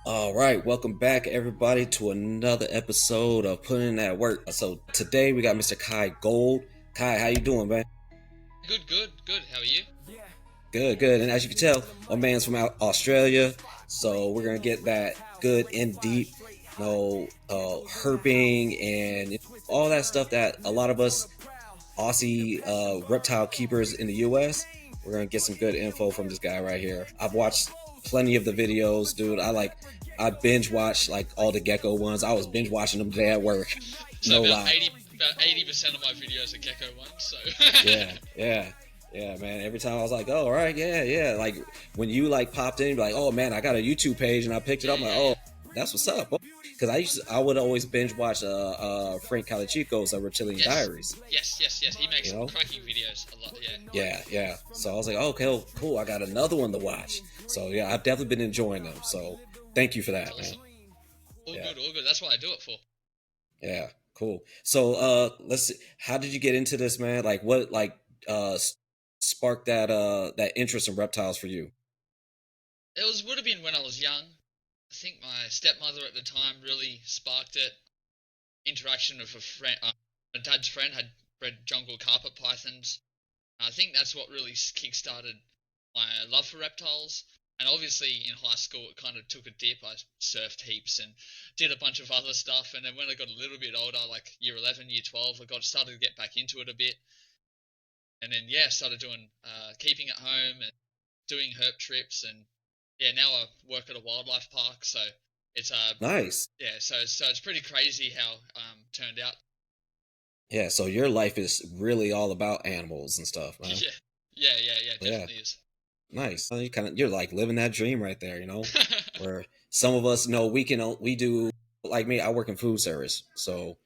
All right, welcome back, everybody, to another episode of Putting in That Work. So today we got Mr. Kai Gold. Kai, how you doing, man? Good, good, good. How are you? Good, good. And as you can tell, my man's from out Australia, so we're gonna get that good in deep, herping and all that stuff that a lot of us Aussie reptile keepers in the U.S. We're gonna get some good info from this guy right here. I've watched plenty of the videos, dude. I binge watched like all the gecko ones. I was binge watching them today at work. So No about lie. 80% of my videos are gecko ones. So Yeah, yeah, yeah, man. Every time I was like, oh, all right, yeah, yeah. Like when you like popped in, you're like, oh man, I got a YouTube page, and I picked it yeah, up. I'm like, yeah, oh, yeah, that's what's up. Because I would always binge watch Frank Calichico's Reptilian yes, Diaries. yes. He makes You know, cracking videos a lot. Yeah, yeah, yeah. So I was like, okay, oh, cool. I got another one to watch. So yeah, I've definitely been enjoying them. So thank you for that's that, man. awesome. All Yeah, good, all good. That's what I do it for. yeah, cool. So let's see. How did you get into this, man? Like, what sparked that interest in reptiles for you? Would have been when I was young. I think my stepmother at the time really sparked it. Interaction with a friend, my dad's friend had bred jungle carpet pythons. I think that's what really kick-started my love for reptiles. And obviously in high school it kind of took a dip. I surfed heaps and did a bunch of other stuff. And then when I got a little bit older, like year 11, year 12, I got started to get back into it a bit. And then yeah, started doing keeping at home and doing herp trips. And yeah, now I work at a wildlife park. So it's Nice. yeah, so it's pretty crazy how turned out. Yeah. So your life is really all about animals and stuff, man. Yeah, yeah, Yeah. definitely is. Nice. You're like living that dream right there. Where some of us know we do like me. I work in food service, so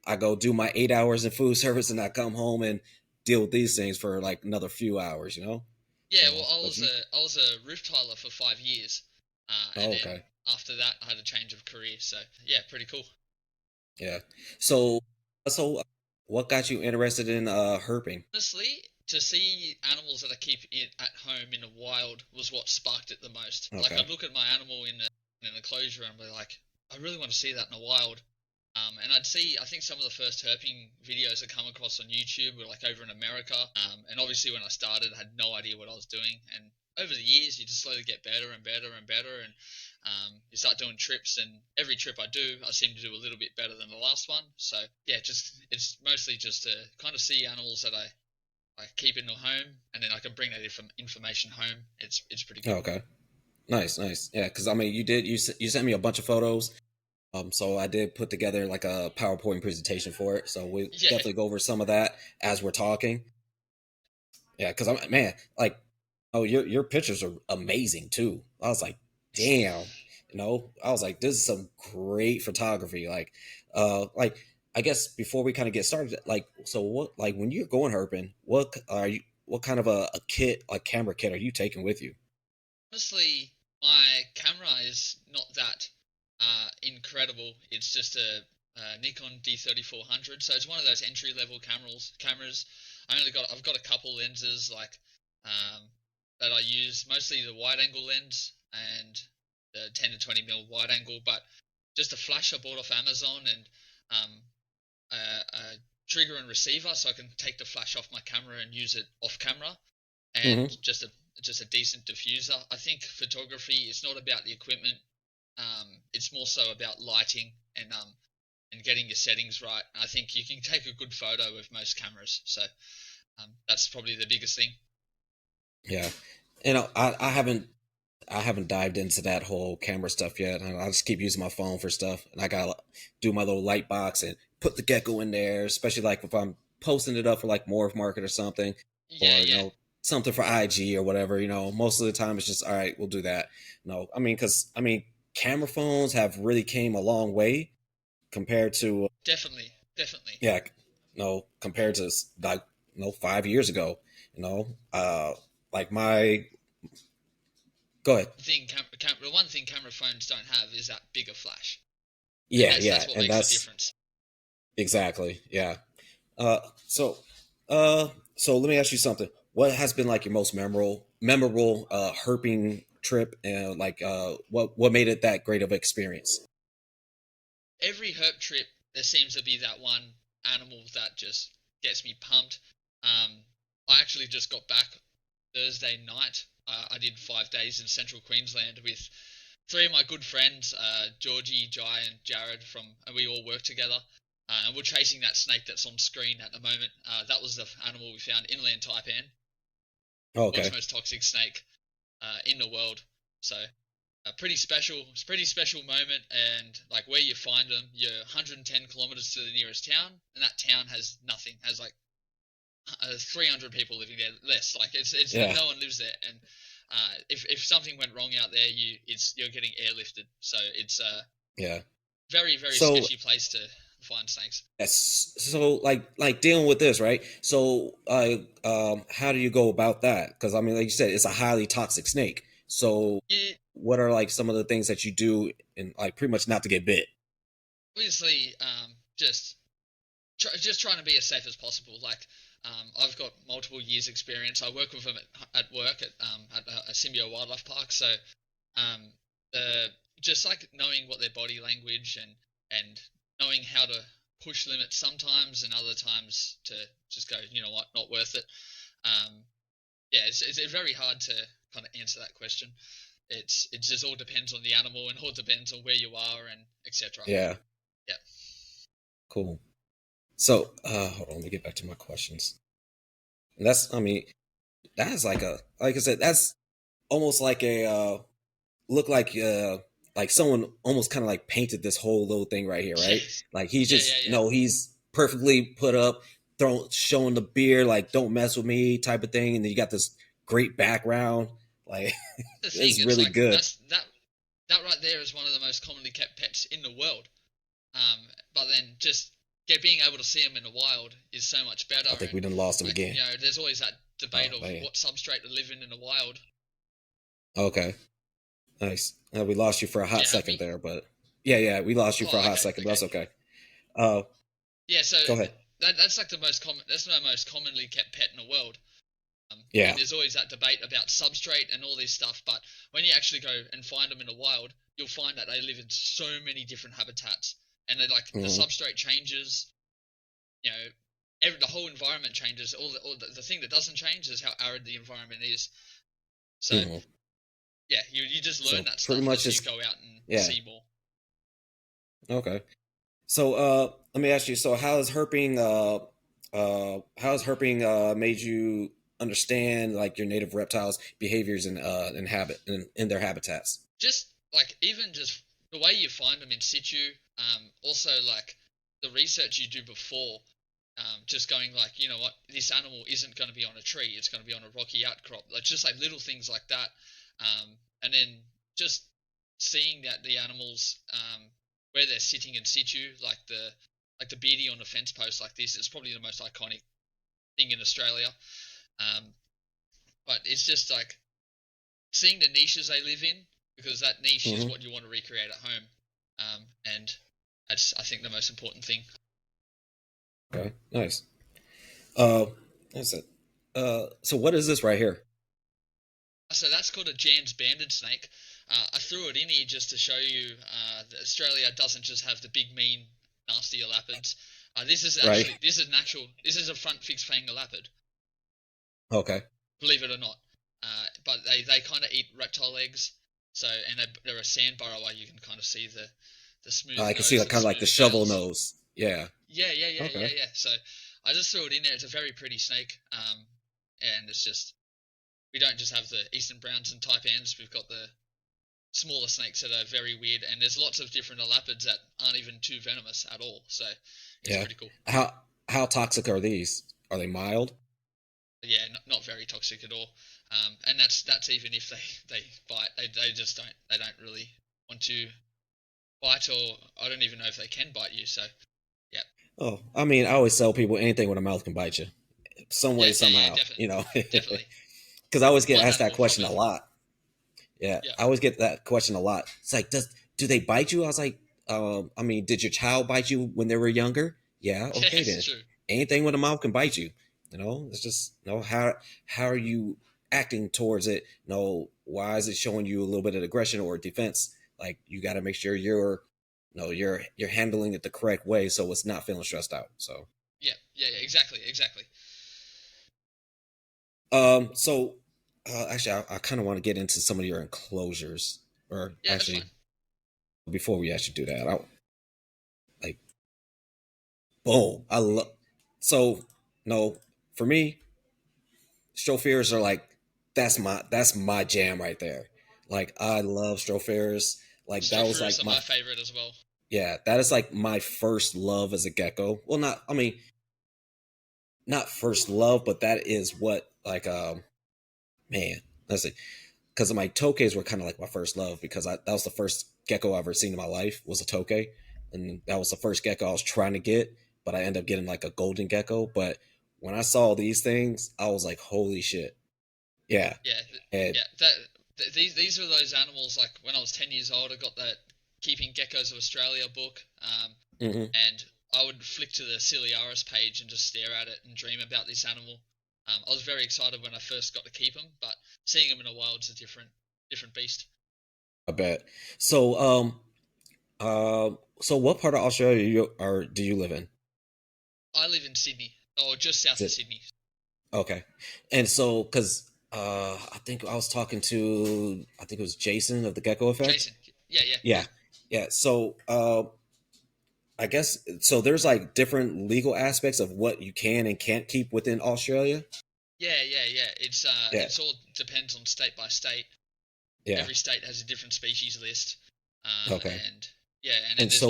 I go do my 8 hours in food service, and I come home and deal with these things for like another few hours. Yeah, well, But you, I was a roof tiler for 5 years, and oh, then okay, after that I had a change of career. So yeah, pretty cool. yeah. So what got you interested in herping? Honestly, to see animals that I keep at home in the wild was what sparked it the most. Like Okay. I'd look at my animal in an enclosure and be like, I really want to see that in the wild. And I'd see, I think some of the first herping videos I come across on YouTube were like over in America. And obviously when I started, I had no idea what I was doing. And over the years, you just slowly get better and better and better. And you start doing trips, and every trip I do, I seem to do a little bit better than the last one. So yeah, just it's mostly just to kind of see animals that I keep in the home, and then I can bring that information home. It's pretty cool. Okay. Nice, nice. Yeah, because I mean, you sent me a bunch of photos. So I did put together like a PowerPoint presentation for it. So we Yeah, definitely go over some of that as we're talking. Yeah, because I'm man, like, oh, your pictures are amazing too. I was like, damn, I was like, this is some great photography. Like I guess before we kind of get started, like, so what, like, when you're going herping, what kind of a kit, like camera kit, are you taking with you? honestly, my camera is not that incredible. It's just a Nikon D3400, so it's one of those entry level cameras. I've got a couple lenses um, that I use, mostly the wide angle lens and the 10 to 20 mil wide angle, but just a flash I bought off Amazon and um, a trigger and receiver, so I can take the flash off my camera and use it off camera, and Hmm. just a decent diffuser. I think photography is not about the equipment. It's more so about lighting and getting your settings right. I think you can take a good photo with most cameras, so that's probably the biggest thing. Yeah, I haven't dived into that whole camera stuff yet. I just keep using my phone for stuff, and I gotta do my little light box and put the gecko in there, especially like if I'm posting it up for like Morph Market or something, Yeah, or yeah, something for IG or whatever. Most of the time it's just all right. We'll do that. No, I mean, because I mean, camera phones have really came a long way compared to definitely, definitely. yeah, compared to like 5 years ago. You know, uh, like my go ahead. The one thing camera phones don't have is that bigger flash, and Yeah, that's yeah, what and makes the that's difference. exactly, yeah. Uh, so, uh, so let me ask you something. What has been like your most memorable herping? trip, and like what made it that great of an experience? Every herp trip, there seems to be that one animal that just gets me pumped. I actually just got back Thursday night. I did 5 days in central Queensland with three of my good friends, Georgie, Jai, and Jared and we all work together. And we're chasing that snake that's on screen at the moment. That was the animal we found, inland taipan, world's Okay. most toxic snake in the world. So it's a pretty special moment, and like where you find them, you're 110 kilometers to the nearest town, and that town has nothing, has like 300 people living there, less. Like it's Yeah. no one lives there, and if something went wrong out there, you're getting airlifted. So it's a Yeah. very So sketchy place to find snakes. yes. So like dealing with this, right? So how do you go about that? Because I mean, like you said, it's a highly toxic snake. So Yeah, what are like some of the things that you do and like pretty much not to get bit? obviously, just trying to be as safe as possible. Like, I've got multiple years experience. I work with them at work at a Symbio Wildlife Park. So, um, the just like knowing what their body language and knowing how to push limits sometimes, and other times to just go, you know what, not worth it. Um, yeah, it's very hard to kind of answer that question. It just all depends on the animal and all depends on where you are and etc. Yeah. Yeah. Cool. So hold on, let me get back to my questions. And that's I mean, that's like I said, that's almost like a look like someone almost kind of like painted this whole little thing right here, right? Yes. Like he's Yeah, yeah, just, yeah. he's perfectly put up, showing the beard, like don't mess with me type of thing, and then you got this great background, like The thing, it's it's really like good. that right there is one of the most commonly kept pets in the world. But then just being able to see them in the wild is so much better. I think we And done lost him like again. there's always that debate Oh of man. what substrate to live in the wild. Okay. Nice. We lost you for a Do hot you have second me? there, but yeah, we lost you for a Oh, hot okay, second, but okay. that's okay. Uh, Yeah, so Go ahead. that's like the most common. That's the most commonly kept pet in the world. And Yeah. there's always that debate about substrate and all this stuff. But when you actually go and find them in the wild, you'll find that they live in so many different habitats, and they like the Hmm. substrate changes. You know, the whole environment changes. The thing that doesn't change is how arid the environment is. So Hmm. yeah, you just learn So that pretty stuff much as you it's go out and yeah. see more. Okay. So let me ask you. So how has herping made you understand like your native reptiles' behaviors and in their habitats? Just like even just the way you find them in situ. Also like the research you do before. Just going like, you know what, this animal isn't going to be on a tree. It's going to be on a rocky outcrop. Like just like little things like that. And then just seeing that the animals where they're sitting in situ, like the beardy on a fence post like this is probably the most iconic thing in Australia. Um, but it's just like seeing the niches they live in, because that niche is Hmm. what you want to recreate at home. And that's, I think, the most important thing. Okay. Nice. Uh, that's it. So what is this right here? So that's called a Jan's banded snake. I threw it in here just to show you that Australia doesn't just have the big, mean, nasty elapids. Right. This is a front fixed fang elapid, Okay. believe it or not. But they kind of eat reptile eggs. So and they're a sand burrower. You can kind of see the smooth I can see nose like and kind of like the smooth shovel tails. nose. Yeah. Okay. Yeah. So I just threw it in there. It's a very pretty snake. And it's just we don't just have the eastern browns and taipans. We've got the smaller snakes that are very weird, and there's lots of different elapids that aren't even too venomous at all. So it's Yeah. pretty cool. How toxic are these? Are they mild? Yeah, not very toxic at all. And that's even if they bite. They just don't really want to bite, or I don't even know if they can bite you. So yeah, Oh, I mean, I always tell people anything with a mouth can bite you, some way, yeah, somehow. definitely, definitely. Because I always get One asked that animal question a probably. lot. Yeah, Yeah, I always get that question a lot. It's like, do they bite you? I was like, I mean, did your child bite you when they were younger? Yeah, yeah, okay it's then. true. Anything with a mouth can bite you. It's just how are you acting towards it? why is it showing you a little bit of aggression or defense? Like you got to make sure you're no you're handling it the correct way so it's not feeling stressed out. So Yeah, yeah, yeah, exactly, exactly. so actually I kind of want to get into some of your enclosures, or Yeah, that's fine. actually before we actually do that, I like boom. I love so no for me, Strophears are like that's my jam right there. Like I love Strophears. Like that was Stropherus like are my my favorite as well. yeah, that is like my first love as a gecko. Well, not I mean not first love, but that is what like man, let's see, because my tokes were kind of like my first love because that was the first gecko I ever seen in my life was a toke, and that was the first gecko I was trying to get, but I ended up getting like a golden gecko. But when I saw these things, I was like, holy shit, yeah, Yeah, and yeah. These were those animals. Like when I was 10 years old, I got that Keeping Geckos of Australia book, mhm, and I would flick to the Ciliaris page and just stare at it and dream about this animal. I was very excited when I first got to keep them, but seeing them in the wild is a different beast. I bet. So so what part of Australia do you live in? I live in Sydney, or just Is south of it Sydney. okay? And so because I think I was talking to I think it was Jason of the Gecko Effect. Jason, yeah, yeah, Yeah, yeah. So I guess so. There's like different legal aspects of what you can and can't keep within Australia. yeah, yeah, yeah. Yeah. It's all depends on state by state. Yeah. Every state has a different species list, Okay. and yeah, and then And so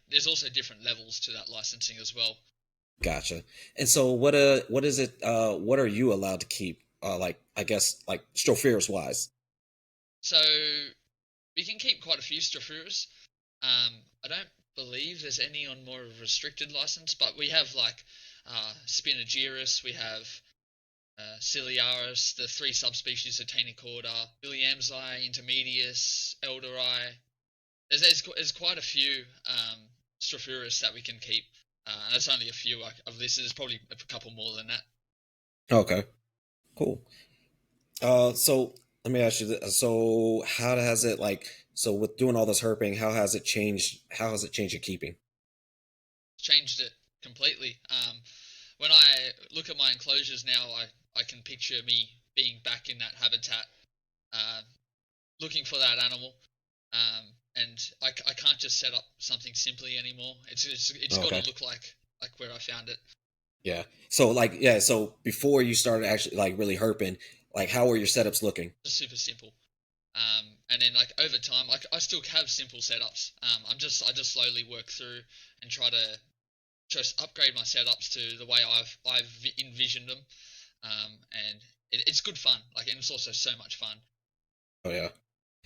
there's also different levels to that licensing as well. gotcha. And so what is it what are you allowed to keep like I guess like Strophears wise? So we can keep quite a few Strophuras. I don't believe there's any on more of a restricted license, but we have like Spinagerus, we have Ciliaris, the three subspecies of Taenicorda, Williamsi, Intermedius, Elderi. There's quite a few Strophuris that we can keep. And that's only a few of this. There's probably a couple more than that. Okay. Cool. So let me ask you this. So how has it like so with doing all this herping, how has it changed your keeping? Changed it completely. When I look at my enclosures now, I can picture me being back in that habitat, uh, looking for that animal. And I can't just set up something simply anymore. It's got to Okay. look like where I found it. Yeah. So like yeah, so before you started actually like really herping, like how were your setups looking? Just super simple. And then like over time, like I still have simple setups. I just slowly work through and try to just upgrade my setups to the way I've envisioned them. And it's good fun. Like, and it's also so much fun. Oh yeah.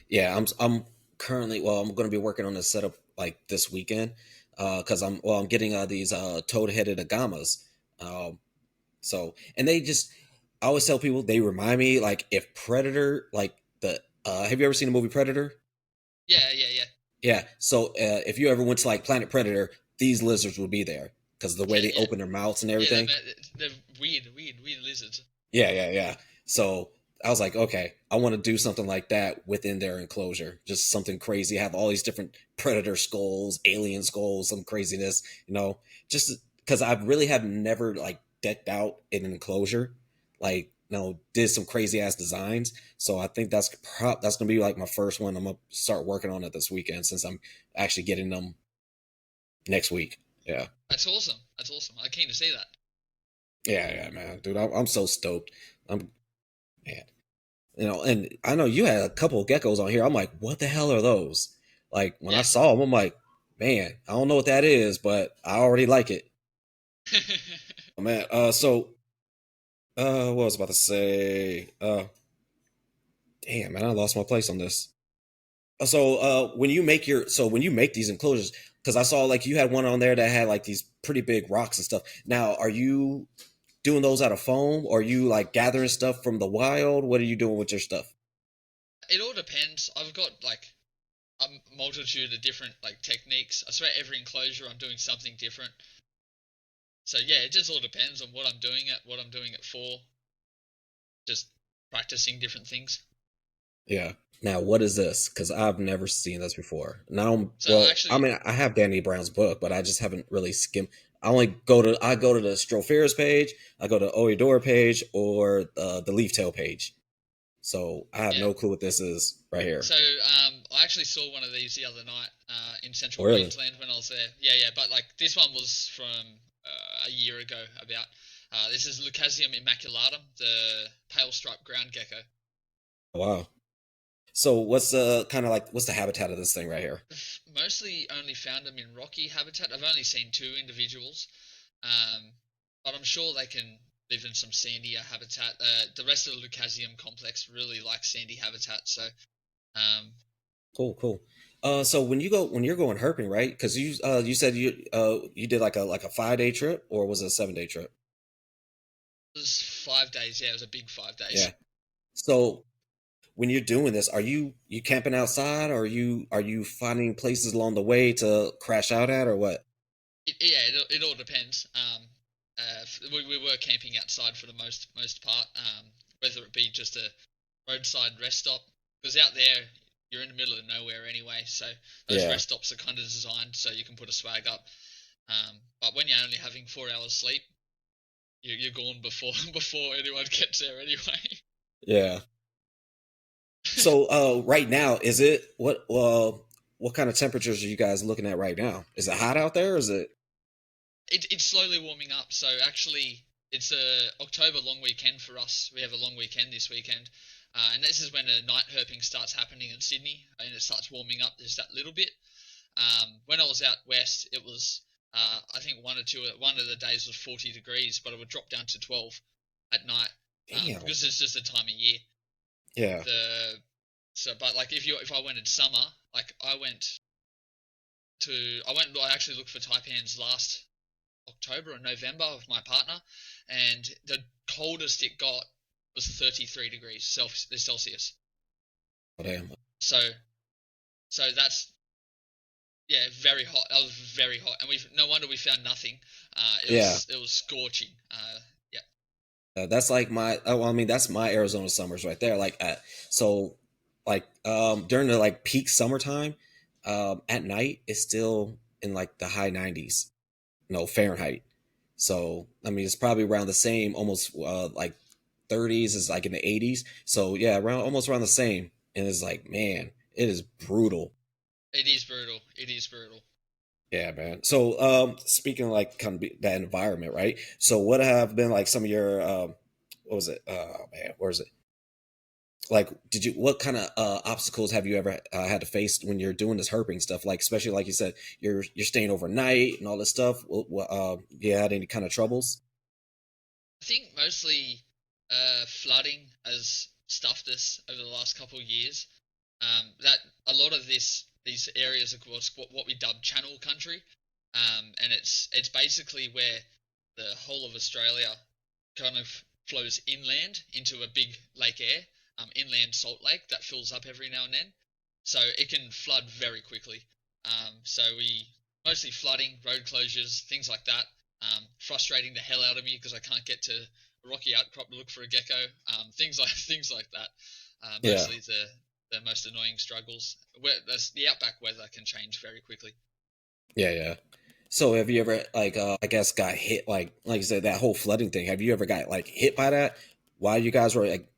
Yeah, I'm currently well, I'm going to be working on this setup like this weekend cuz I'm getting these toad-headed agamas. Um so and they just I always tell people they remind me like if Predator like the have you ever seen the movie Predator? Yeah, yeah, yeah, Yeah. So if you ever went to like Planet Predator, these lizards would be there because of the way yeah, they yeah, open their mouths and yeah. everything. They're weird lizards. Yeah, yeah, yeah. So I was like, okay, I want to do something like that within their enclosure. Just something crazy. Have all these different predator skulls, alien skulls, some craziness, just because I really have never like decked out in an enclosure, like, did some crazy ass designs. So I think that's gonna be like my first one. I'm gonna start working on it this weekend since I'm actually getting them next week. Yeah. That's awesome. That's awesome. I'm keen to see that. Yeah, yeah, man, dude, I'm so stoked. I'm man. And I know you had a couple of geckos on here. I'm like, what the hell are those? Like when I Yeah. saw them, I'm like, man, I don't know what that is, but I already like it. Oh, man, what was I about to say? Damn, man, I lost my place on this. So, when you make these enclosures, because I saw like you had one on there that had like these pretty big rocks and stuff. Now, are you doing those out of foam, or are you like gathering stuff from the wild? What are you doing with your stuff? It all depends. I've got like a multitude of different like techniques. I swear every enclosure I'm doing something different. So yeah, it just all depends on what I'm doing it for. Just practicing different things. Yeah. Now, what is this? Because I've never seen this before. Now, So well, I actually, mean, I have Danny Brown's book, but I just haven't really skimmed. I go to the Stropharis page, I go to Oedora page, or the Leaf Tail page. So I have yeah. no clue what this is right here. So I actually saw one of these the other night in Oh, central really? Queensland when I was there. Yeah, yeah. But like this one was from a year ago. About this is Leucasium immaculatum, the pale striped ground gecko. Wow. So what's the kind of like what's the habitat of this thing right here? I've mostly only found them in rocky habitat. I've only seen two individuals, um, but I'm sure they can live in some sandier habitat. The rest of the Leucasium complex really likes sandy habitat, so um, Cool, cool. So when you're going herping, right? Because you said you did like a 5 day trip, or was it a 7 day trip? it was 5 days. Yeah, it was a big 5 days. Yeah. So when you're doing this, are you camping outside, or are you finding places along the way to crash out at, or what? Yeah, it all depends. We were camping outside for the most part, whether it be just a roadside rest stop. Because out there, you're in the middle of nowhere anyway, so those Yeah, rest stops are kind of designed so you can put a swag up. But when you're only having 4 hours sleep, you're gone before before anyone gets there anyway. yeah. So right now, is it what kind of temperatures are you guys looking at right now? Is it hot out there? Or is it It's slowly warming up. So actually, it's a October long weekend for us. We have a long weekend this weekend, and this is when a night herping starts happening in Sydney, and it starts warming up just that little bit. When I was out west, it was I think one of the days was 40 degrees, but it would drop down to 12 at night damn? because it's just the time of year. Yeah, The but like if I went in summer, like I actually looked for taipans last October or November with my partner, and the coldest it got was 33 degrees Celsius. oh, damn. So, so that's yeah, very hot. That was very hot, and we no wonder we found nothing. Yeah, It was scorching. Yeah, that's like my. Oh, well, I mean, that's my Arizona summers right there. So, like during the like peak summertime, at night it's still in like the high 90s, no Fahrenheit. So I mean, it's probably around the same, almost like 30s is like in the 80s. So yeah, around almost around the same. And it's like, man, it is brutal. it is brutal. It is brutal. Yeah, man. So speaking of like kind of that environment, right? So what have been like some of your what was it? Oh man, where is it? Like, did you what kind of obstacles have you ever had to face when you're doing this herping stuff? Like, especially like you said, you're staying overnight and all this stuff. You had any kind of troubles? I think mostly flooding has stuffed us over the last couple of years. That a lot of these areas are what we dub channel country, and it's basically where the whole of Australia kind of flows inland into a big lake air, inland salt lake that fills up every now and then. So it can flood very quickly. So we mostly flooding, road closures, things like that. Frustrating the hell out of me because I can't get to a rocky outcrop to look for a gecko. Things like things like that. Yeah. Mostly the most annoying struggles. Where the outback weather can change very quickly. Yeah, yeah. So have you ever like I guess got hit like you said that whole flooding thing? Have you ever got like hit by that while you guys were like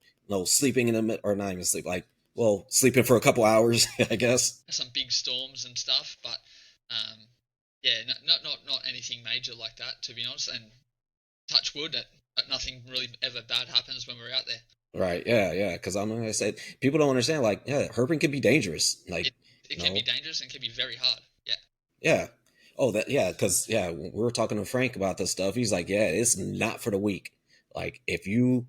sleeping in the or not even sleep like well sleeping for a couple hours I guess. Some big storms and stuff, but um, yeah, not anything major like that to be honest. And touch wood that nothing really ever bad happens when we're out there. Right. Yeah. Yeah. Because I'm like I said people don't understand like yeah herping can be dangerous like It it you can be know dangerous and can be very hard. Yeah, yeah. Oh, that yeah, because yeah, we were talking to Frank about this stuff. He's like, yeah, it's not for the weak. Like if you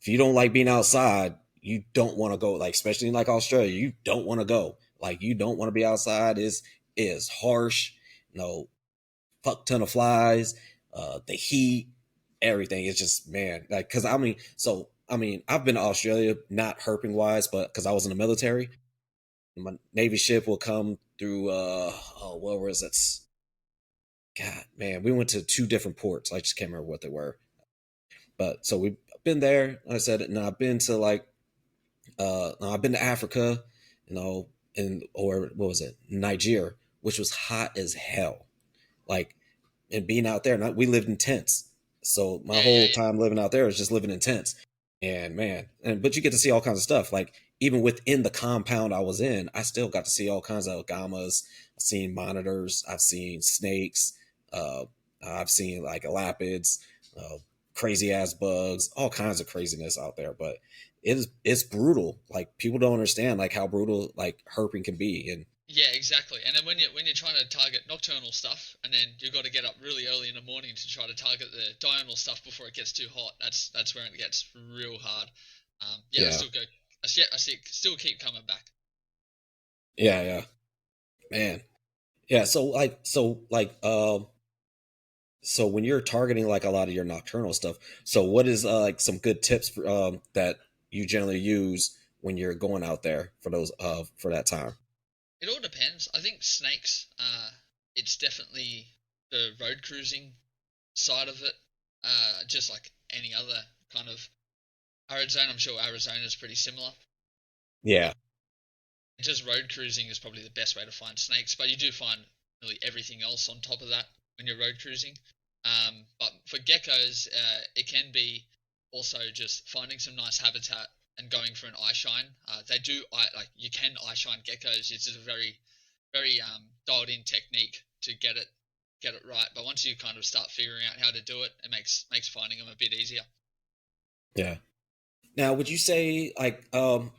don't like being outside, you don't want to go. Like especially in like Australia, you don't want to go. Like you don't want to be outside. Is harsh. No fuck ton of flies. The heat, everything. It's just man. Like because I mean I've been to Australia not herping wise, but because I was in the military, my Navy ship will come through. Oh, where was it? God, man, we went to two different ports. I just can't remember what they were. But so we've been there. Like I said, and I've been to like I've been to Africa, and or what was it, Nigeria, which was hot as hell. Like, and being out there, we lived in tents. So my Yeah, yeah, whole yeah. time living out there was just living in tents. And man, but you get to see all kinds of stuff. Like even within the compound I was in, I still got to see all kinds of gammas. I've seen monitors. I've seen snakes. Uh, I've seen like elapids, uh, crazy ass bugs, all kinds of craziness out there. But it's brutal. Like people don't understand like how brutal like herping can be. And Yeah, exactly. And then when you're trying to target nocturnal stuff, and then you've got to get up really early in the morning to try to target the diurnal stuff before it gets too hot. That's where it gets real hard. Yeah, I yeah, still go. I see, still keep coming back. yeah, man. Yeah, so when you're targeting like a lot of your nocturnal stuff, so what is like some good tips that you generally use when you're going out there for those for that time? It all depends. I think snakes. It's definitely the road cruising side of it. Just like any other kind of Arizona. I'm sure Arizona is pretty similar. Yeah, Just road cruising is probably the best way to find snakes, but you do find nearly everything else on top of that when you're road cruising. But for geckos, it can be also just finding some nice habitat and going for an eye shine. They do like you can eye shine geckos. It's just a very dialed in technique to get it right. But once you kind of start figuring out how to do it, it makes finding them a bit easier. yeah. Now, would you say like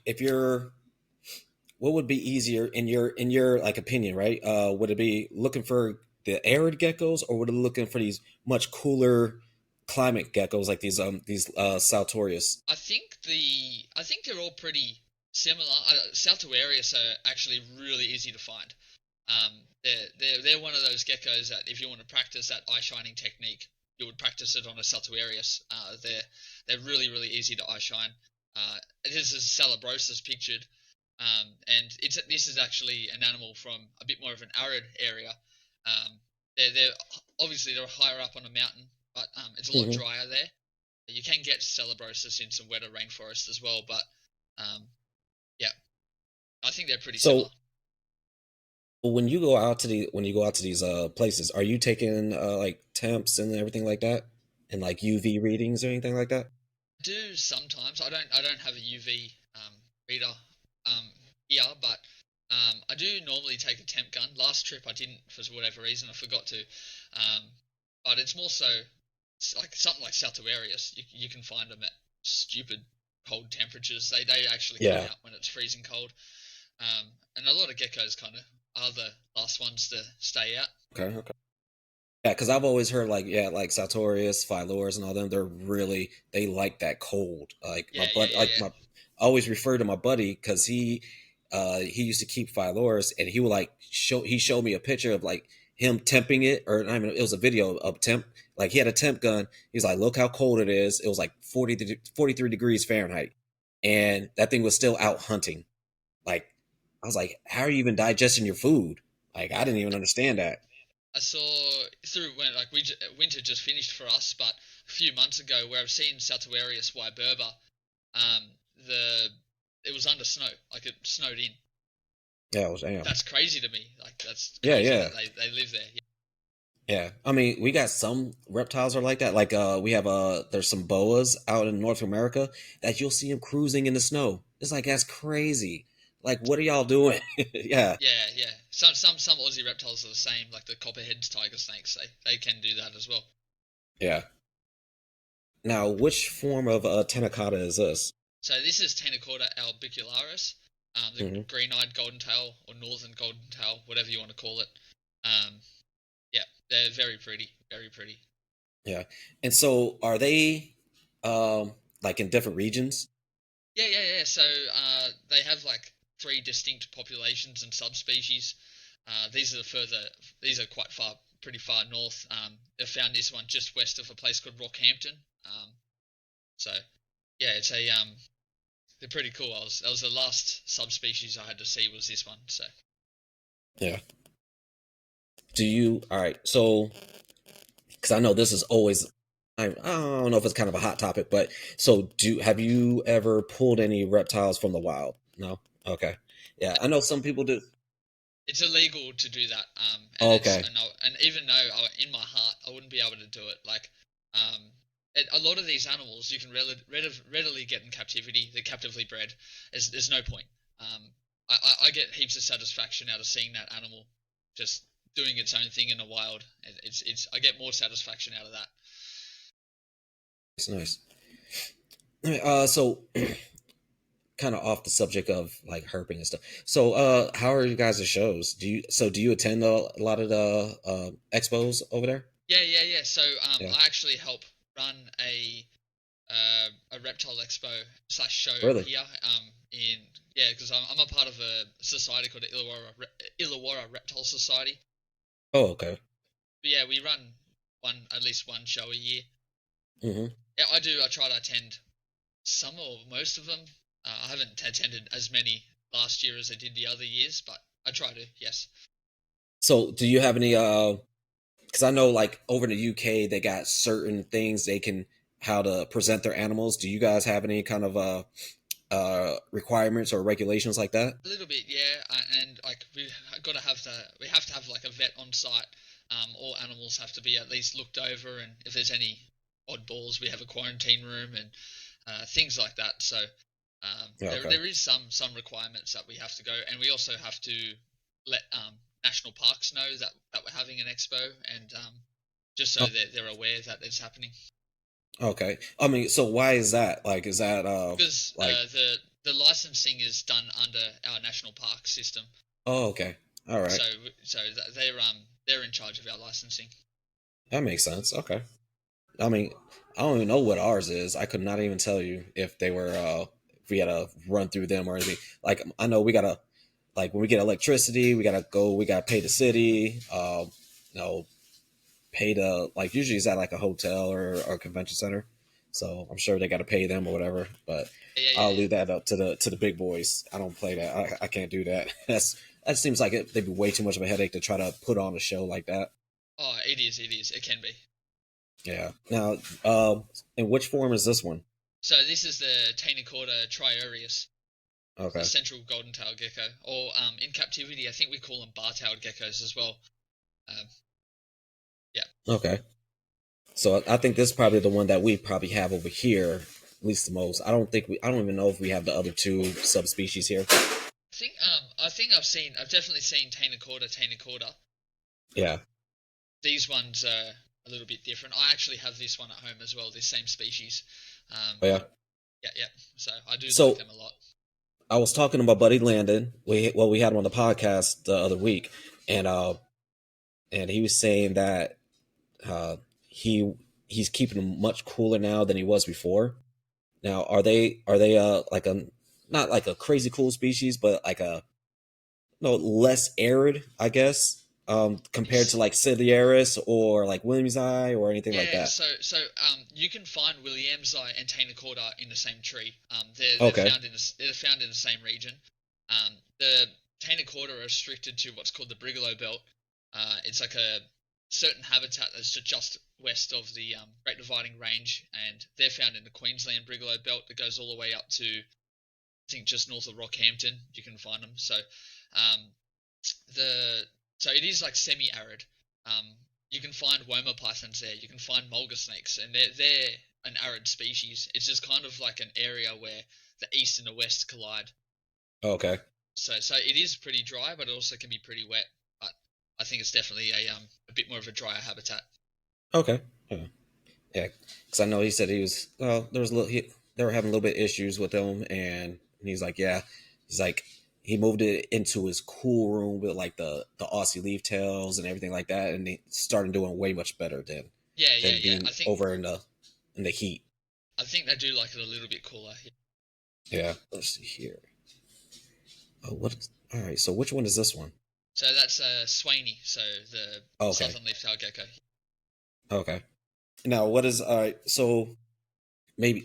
if you're what would be easier in your like opinion, right? Would it be looking for the arid geckos or would it looking for these much cooler climate geckos like these Saltorius? I think they're all pretty similar. Saltuarius are actually really easy to find. They're one of those geckos that if you want to practice that eye shining technique, you would practice it on a Saltuarius. They're really easy to eye shine. This is Salabrosus pictured, and it's this is actually an animal from a bit more of an arid area. They're obviously they're higher up on a mountain, but it's a lot Hmm. drier there. You can get Celebrosis in some wetter rainforest as well, but um, yeah, I think they're pretty similar. So when you go out to these places, are you taking like temps and everything like that, and like UV readings or anything like that? I do sometimes. I don't have a UV reader um, here, but I do normally take a temp gun. Last trip I didn't for whatever reason. I forgot to. Um, but it's more so it's like something like Saltuarius. You can find them at stupid cold temperatures. They actually come Yeah. out when it's freezing cold. And a lot of geckos kind of are the last ones to stay out. Okay. Okay. Yeah, because I've always heard like yeah, like Sartorius, Phylloris, and all them. They like that cold. Yeah, yeah, yeah, yeah. I always refer to my buddy because he used to keep Phylloris, and he would like he showed me a picture of like him temping it, or I mean it was a video of temp. Like he had a temp gun. He's like, look how cold it is. It was like 43 degrees Fahrenheit, and that thing was still out hunting. Like I was like, how are you even digesting your food? Like I didn't even understand that. I saw through when like winter just finished for us, but a few months ago where I've seen Saltuarius wyberba, the it was under snow, like it snowed in. Yeah, it was damn. That's crazy to me. Like that's Yeah, crazy yeah. that they live there. Yeah, Yeah, I mean, we got some reptiles are like that. Like, we have there's some boas out in North America that you'll see them cruising in the snow. It's like that's crazy. Like, what are y'all doing? Yeah, yeah, yeah. Some Aussie reptiles are the same, like the copperheads, tiger snakes. They can do that as well. yeah. Now, which form of tenacata is this? So this is Tenocorda albicularis, the Hmm. green-eyed golden tail or northern golden tail, whatever you want to call it. Um, yeah, they're very pretty, very pretty. Yeah, and so are they, like in different regions? Yeah. So they have like three distinct populations and subspecies. These are the further. These are quite far, pretty far north. They found this one just west of a place called Rockhampton. So yeah, it's a they're pretty cool. That was the last subspecies I had to see was this one. So Yeah. Do you? All right. So, because I know this is always I don't know if it's kind of a hot topic, but so do have you ever pulled any reptiles from the wild? No. Okay. Yeah, I know some people do. It's illegal to do that, and it's Okay. and even though in my heart I wouldn't be able to do it, like, um, a lot of these animals you can readily get in captivity. They're captively bred. There's no point. Um, I get heaps of satisfaction out of seeing that animal just doing its own thing in the wild. It's I get more satisfaction out of that. It's nice. So kind of off the subject of like herping and stuff. So how are you guys' shows? Do you attend a lot of the expos over there? Yeah. So Yeah. I actually help run a reptile expo slash show Really? here. In Yeah, because I'm a part of a society called the Illawarra Reptile Society. Oh, okay. But yeah, we run at least one show a year. Hmm. Yeah, I do. I try to attend some or most of them. I haven't attended as many last year as I did the other years, but I try to. Yes. So do you have any because I know like over in the UK they got certain things they can how to present their animals. Do you guys have any kind of requirements or regulations like that? A little bit, yeah, and like we have to have like a vet on site. All animals have to be at least looked over, and if there's any oddballs, we have a quarantine room and things like that. So Yeah, okay. there is some requirements that we have to go, and we also have to let national parks know that we're having an expo, and just so Oh, they're aware that it's happening. okay. I mean, so why is that? Like, is that Because like the licensing is done under our national park system. oh, okay. All right. So they're in charge of our licensing. That makes sense. Okay. I mean, I don't even know what ours is. I could not even tell you if they were if we had to run through them or anything. Like I know we gotta like when we get electricity, we gotta pay the city, you know, pay the like usually it's at like a hotel or a convention center. So I'm sure they gotta pay them or whatever. But I'll Yeah. leave that up to the big boys. I don't play that. I can't do that. That seems like they'd be way too much of a headache to try to put on a show like that. Oh, it is. It is. It can be. Yeah. Now, in which form is this one? So this is the Taenicorda triarius, the Okay. central golden-tailed gecko, or in captivity, I think we call them bar-tailed geckos as well. Um, yeah. Okay. So I think this is probably the one that we probably have over here, at least the most. I don't even know if we have the other two subspecies here. I think I've definitely seen Taenicorda. Yeah. These ones are a little bit different. I actually have this one at home as well, this same species. Oh, yeah. Yeah. So I do like So them a lot. I was talking to my buddy Landon. We had him on the podcast the other week, and he was saying that uh he's keeping them much cooler now than he was before. Now, are they like a not like a crazy cool species, but like a no less arid, I guess, compared to It's like Sideraris or like William's Eye or anything like Yeah, that. so you can find Williamsi and Taenicorda in the same tree. Okay. They're found in the same region. The Taenicorda are restricted to what's called the Brigalow Belt. It's like a certain habitat that's just west of the Great Dividing Range, and they're found in the Queensland Brigalow Belt that goes all the way up to I think just north of Rockhampton. You can find them. Um, the so it is like semi-arid. You can find Woma pythons there. You can find mulga snakes, and they're an arid species. It's just kind of like an area where the east and the west collide. Okay. So it is pretty dry, but it also can be pretty wet. But I think it's definitely a bit more of a drier habitat. Okay. Yeah. Yeah. Because I know he said he was there was a little they were having a little bit issues with him, and he's like, yeah, he's like he moved it into his cool room with like the Aussie leaf tails and everything like that, and they started doing way much better than Yeah. being over in the heat. I think they do like it a little bit cooler. Yeah. Let's see here. Oh, what? All right. So which one is this one? So that's Swaney, so the Oh, okay. southern leaf-tailed gecko. Okay. Now, what is all right? So maybe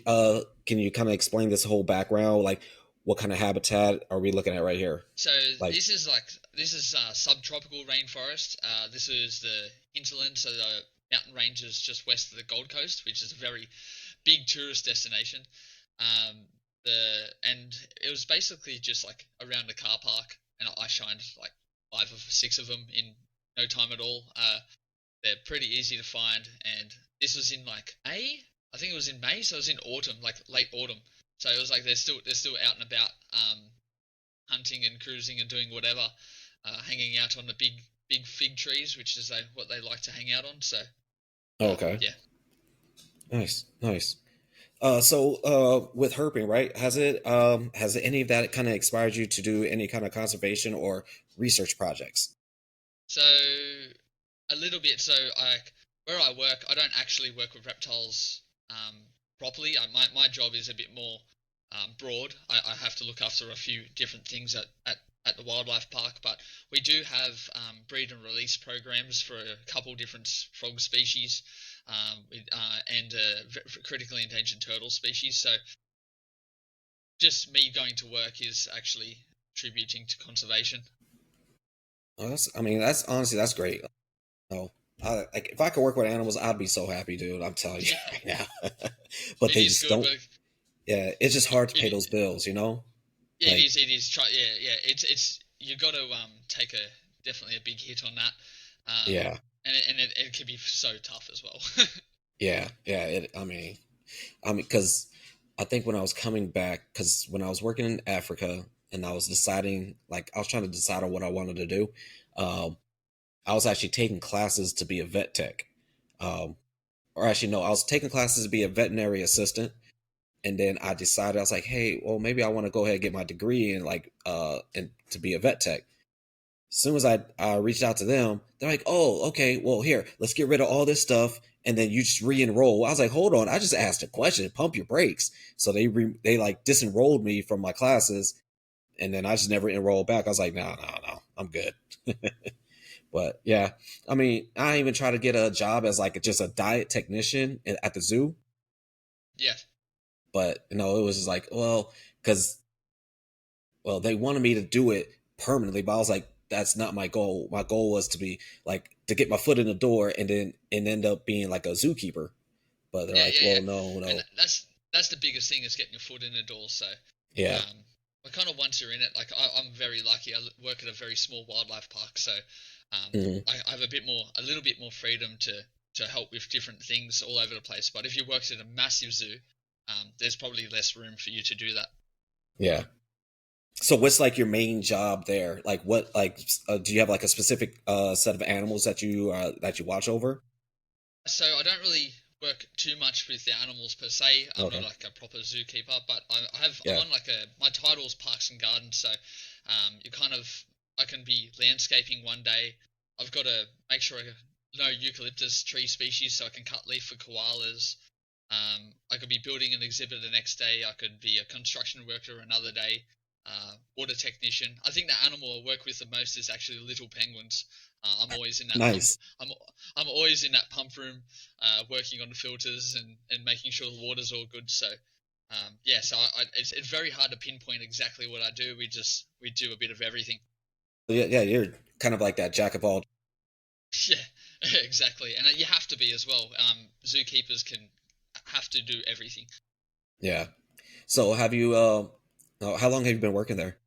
can you kind of explain this whole background? Like, what kind of habitat are we looking at right here? So Like, this is subtropical rainforest. This is the hinterland, so mountain ranges just west of the Gold Coast, which is a very big tourist destination. Um, and it was basically just like around a car park, and I shined like 5 or 6 of them in no time at all. They're pretty easy to find, and this was in like May. I think it was in May, so it was in autumn, like late autumn. So it was like they're still out and about, hunting and cruising and doing whatever, hanging out on the big fig trees, which is what they like to hang out on. So Okay. yeah. Nice. Nice. So with herping, right? Has any of that kind of inspired you to do any kind of conservation or research projects? So a little bit. So where I work, I don't actually work with reptiles properly. My job is a bit more broad. I have to look after a few different things at the wildlife park, but we do have breed and release programs for a couple different frog species, and critically endangered turtle species. So just me going to work is actually contributing to conservation. I mean, that's honestly that's great. No, like if I could work with animals, I'd be so happy, dude. I'm telling you Yeah, right now. But it they is just good, don't. but Yeah, it's just hard to pay it, those bills, you know. it Like, is. It is. Try. Yeah. Yeah. It's. You got to take a definitely a big hit on that, yeah, and it can be so tough as well. yeah. Because I think when I was coming back, because when I was working in Africa and I was deciding, like, I was trying to decide on what I wanted to do. Um, I was actually taking classes to be a vet tech. Um, or actually, no, I was taking classes to be a veterinary assistant. And then I decided, I was like, hey, well, maybe I want to go ahead and get my degree in and to be a vet tech. As soon as I reached out to them, they're like, oh, okay, well, here, let's get rid of all this stuff. And then you just re-enroll. I was like, hold on, I just asked a question. Pump your brakes. So they like disenrolled me from my classes, and then I just never enrolled back. I was like, no, no, no, I'm good. But yeah, I mean, I even try to get a job as like just a diet technician at the zoo. Yeah. But it was just like, well, because they wanted me to do it permanently, but I was like, that's not my goal. My goal was to be like to get my foot in the door and end up being like a zookeeper. But they're Yeah. like, Yeah. Yeah. well, no, And no, that's the biggest thing is getting your foot in the door. So, yeah, um, but kind of once you're in it, like I'm very lucky. I work at a very small wildlife park, so hmm I have a little bit more freedom to help with different things all over the place. But if you worked at a massive zoo, there's probably less room for you to do that. yeah. So what's like your main job there? Like what do you have like a specific set of animals that you watch over? So I don't really work too much with the animals per se. I'm not Okay, like a proper zookeeper, but I'm yeah, on like my title's parks and gardens. So you kind of I can be landscaping one day. I've got to make sure I know eucalyptus tree species so I can cut leaf for koalas. I could be building an exhibit the next day. I could be a construction worker another day. Water technician. I think the animal I work with the most is actually little penguins. I'm always in that pump. nice. I'm I'm always in that pump room, working on the filters and making sure the water's all good. So, yeah. So it's very hard to pinpoint exactly what I do. We do a bit of everything. Yeah, yeah, you're kind of like that jack of all. Yeah, exactly. And you have to be as well. Zookeepers can have to do everything. Yeah. So have you? How long have you been working there?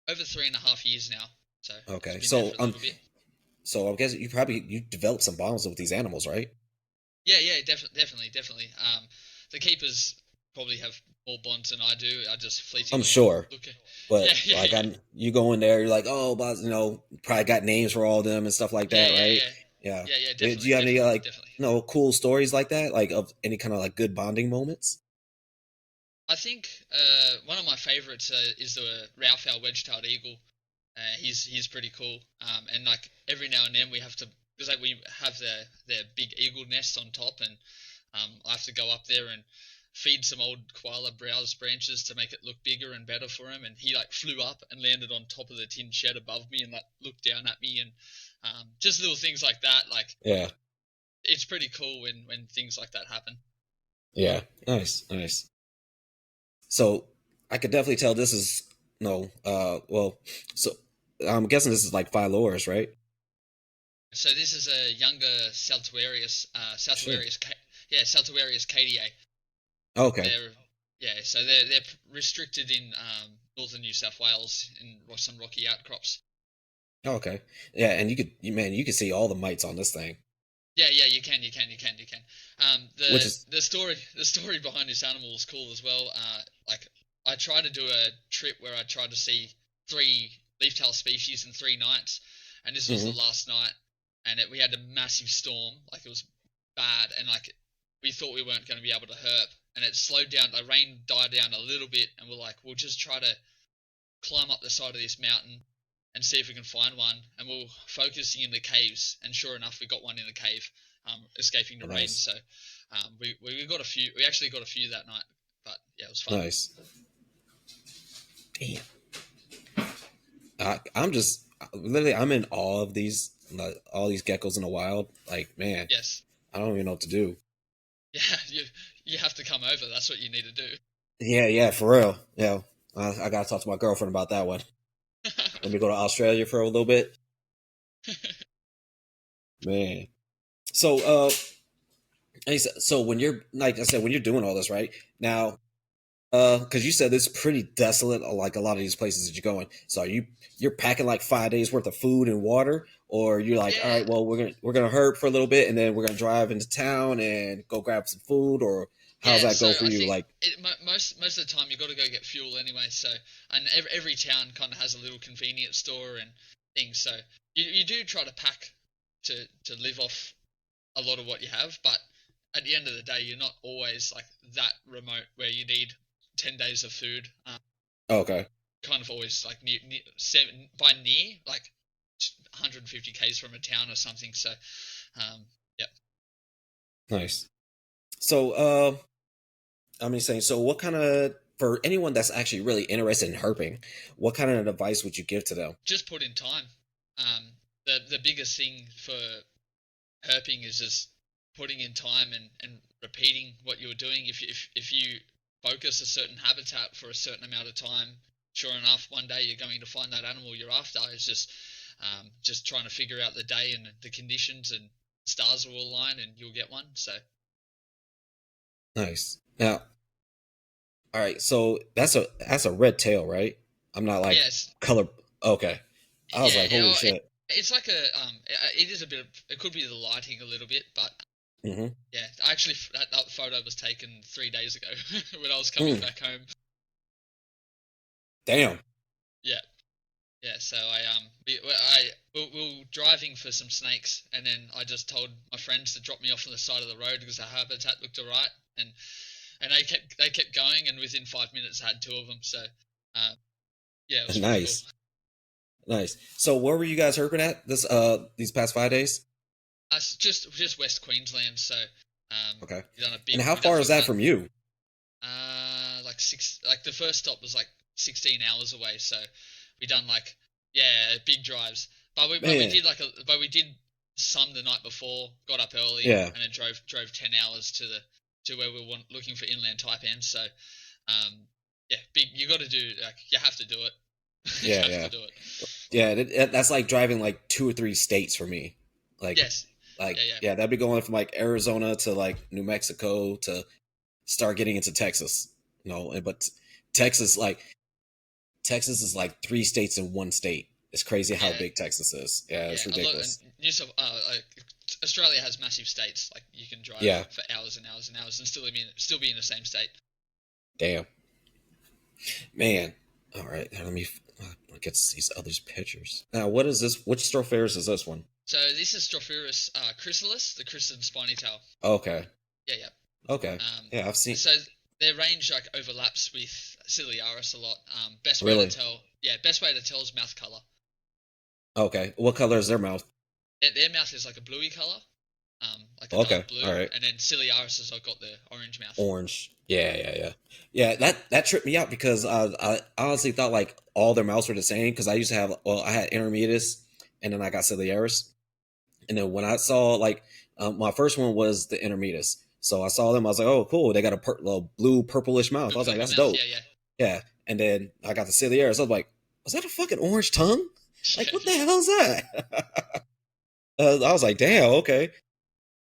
Over 3.5 years now. So it's Okay, been there for a little bit. so I guess you developed some bonds with these animals, right? Yeah, yeah, definitely. The keepers probably have more bonds than I do. I just I'm fleetingly sure, look at. Yeah, but yeah, like yeah, you go in there, you're like, oh, but probably got names for all of them and stuff like yeah, that, yeah, right? yeah, Yeah. yeah, yeah. Do Definitely, you have any definitely, like definitely. cool stories like that, like of any kind of like good bonding moments? I think one of my favorites is the Ralph wedge-tailed eagle. He's pretty cool. And like every now and then we have to because like we have their big eagle nest on top, and I have to go up there and feed some old koala browse branches to make it look bigger and better for him. And he like flew up and landed on top of the tin shed above me and like looked down at me and just little things like that. Like Yeah, it's pretty cool when things like that happen. yeah, nice, nice. So I could definitely tell this is no, well, so I'm guessing this is like Phylloris, right? So this is a younger Shit. Saltuarius KDA. Okay. They're they're restricted in northern New South Wales in some rocky outcrops. Okay. Yeah, and man, you could see all the mites on this thing, Yeah, yeah, you can. which is The story behind this animal is cool as well. Like I tried to do a trip where I tried to see three leaf-tail species in 3 nights, and this was the hmm last night, and we had a massive storm. Like it was bad, and like we thought we weren't going to be able to herp, and it slowed down. The rain died down a little bit, and we're like, we'll just try to climb up the side of this mountain and see if we can find one. And we are focusing in the caves, and sure enough, we got one in the cave, escaping the rain. nice, So we got a few. We actually got a few that night, but yeah, it was fun. nice. Damn. I'm just literally I'm in awe of these all these geckos in the wild. Like, man, Yes, I don't even know what to do. yeah, you have to come over. That's what you need to do. Yeah, yeah, for real. Yeah, I gotta talk to my girlfriend about that one. Let me go to Australia for a little bit, man. So, so when you're like I said, when you're doing all this right now, because you said it's pretty desolate, like a lot of these places that you're going. So you're packing like 5 days worth of food and water, or you're like, all Yeah, right, well we're gonna herb for a little bit, and then we're gonna drive into town and go grab some food, or how's yeah. that So go for I you? think Like, most of the time you got to go get fuel anyway. So and every town kind of has a little convenience store and things. So you do try to pack to live off a lot of what you have, but at the end of the day, you're not always like that remote where you need 10 days of food. okay, Kind of always like near like 150 k's from a town or something. So, yeah, nice. So, I'm just saying, so what kind of for anyone that's actually really interested in herping, what kind of advice would you give to them? just put in time. The biggest thing for herping is just putting in time and repeating what you're doing. If you focus a certain habitat for a certain amount of time, sure enough, one day you're going to find that animal you're after. It's just trying to figure out the day and the conditions, and stars will align and you'll get one. So Nice. Now, all right, so that's a red tail, right? I'm not like yes, color. Okay, I was yeah, like, holy shit. it's like it is a bit of, it could be the lighting a little bit, but hmm yeah, actually that photo was taken 3 days ago when I was coming Mm, back home. damn. Yeah. Yeah, so we were driving for some snakes, and then I just told my friends to drop me off on the side of the road because the habitat looked alright, and they kept going, and within 5 minutes I had two of them. So, uh, yeah, it was pretty cool. Nice, nice. So where were you guys herping at this these past 5 days? Just West Queensland. So, Okay, and how we done far is that done from you? like the first stop was like 16 hours away. So we done like, yeah, big drives. Man, But we did some the night before. Got up early yeah, and then drove 10 hours to where we were looking for inland taipans. So, yeah, big. You got to do, like, you have to do it. You yeah, have yeah, to do it. yeah. That's like driving like 2 or 3 states for me. Like, Yes. like Yeah. Yeah. yeah, that'd be going from like Arizona to like New Mexico to start getting into Texas. But Texas, like Texas is like 3 states in one state. It's crazy how Yeah. big Texas is. Yeah, Yeah. it's A lot. And ridiculous. Australia has massive states. Like you can drive Yeah, for hours and hours and hours and still be in the same state. damn, man. All right, now let me get these others pictures. Now, what is this? Which Stropharis is this one? So this is Stropharis chrysalis, the crested spiny tail. Okay, Yeah, yeah. okay, yeah, I've seen. So their range like overlaps with Ciliaris a lot. Really? Best way to tell is mouth color. Okay, what color is their mouth? Their mouth is like a bluey color, like a Okay, dark blue, all right, and then Ciliaris has got the orange mouth. orange. Yeah, yeah, yeah, yeah. That tripped me out because I honestly thought like all their mouths were the same because I used to have I had intermedius and then I got ciliaris. And then when I saw like my first one was the intermedius, so I saw them. I was like, oh, cool. They got a little blue purplish mouth. I Blue was like, purple that's mouth. Yeah, dope. yeah, Yeah. And then I got the ciliaris. I was like, was that a fucking orange tongue? Like, what the hell is that? I was like, damn, okay.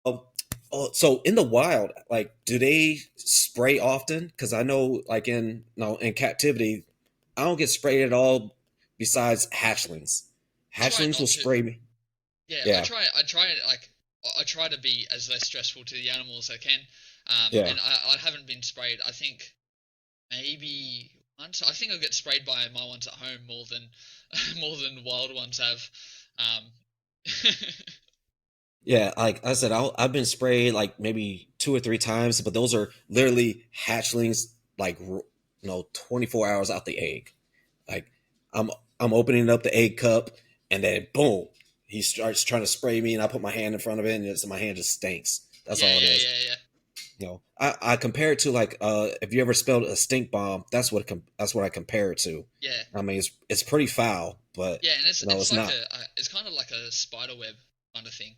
Oh, oh, so in the wild, like, do they spray often? Because I know, like in no in captivity, I don't get sprayed at all. Besides hatchlings, I try hatchlings will not to. spray me. Yeah, Yeah, I try like I try to be as less stressful to the animals as I can. yeah. And I haven't been sprayed. I think maybe once. I think I get sprayed by my ones at home more than more than wild ones have. Um, Yeah, like I said, I've been sprayed like maybe 2 or 3 times, but those are literally hatchlings, like 24 hours out the egg. Like I'm I'm opening up the egg cup, and then boom, he starts trying to spray me, and I put my hand in front of it, and my hand just stinks. That's yeah, all it yeah, is. yeah, yeah, I compare it to like if you ever spelled a stink bomb, that's what I compare it to. yeah, I mean, it's pretty foul, but yeah. And it's it's like not. it's kind of like a spider web kind of thing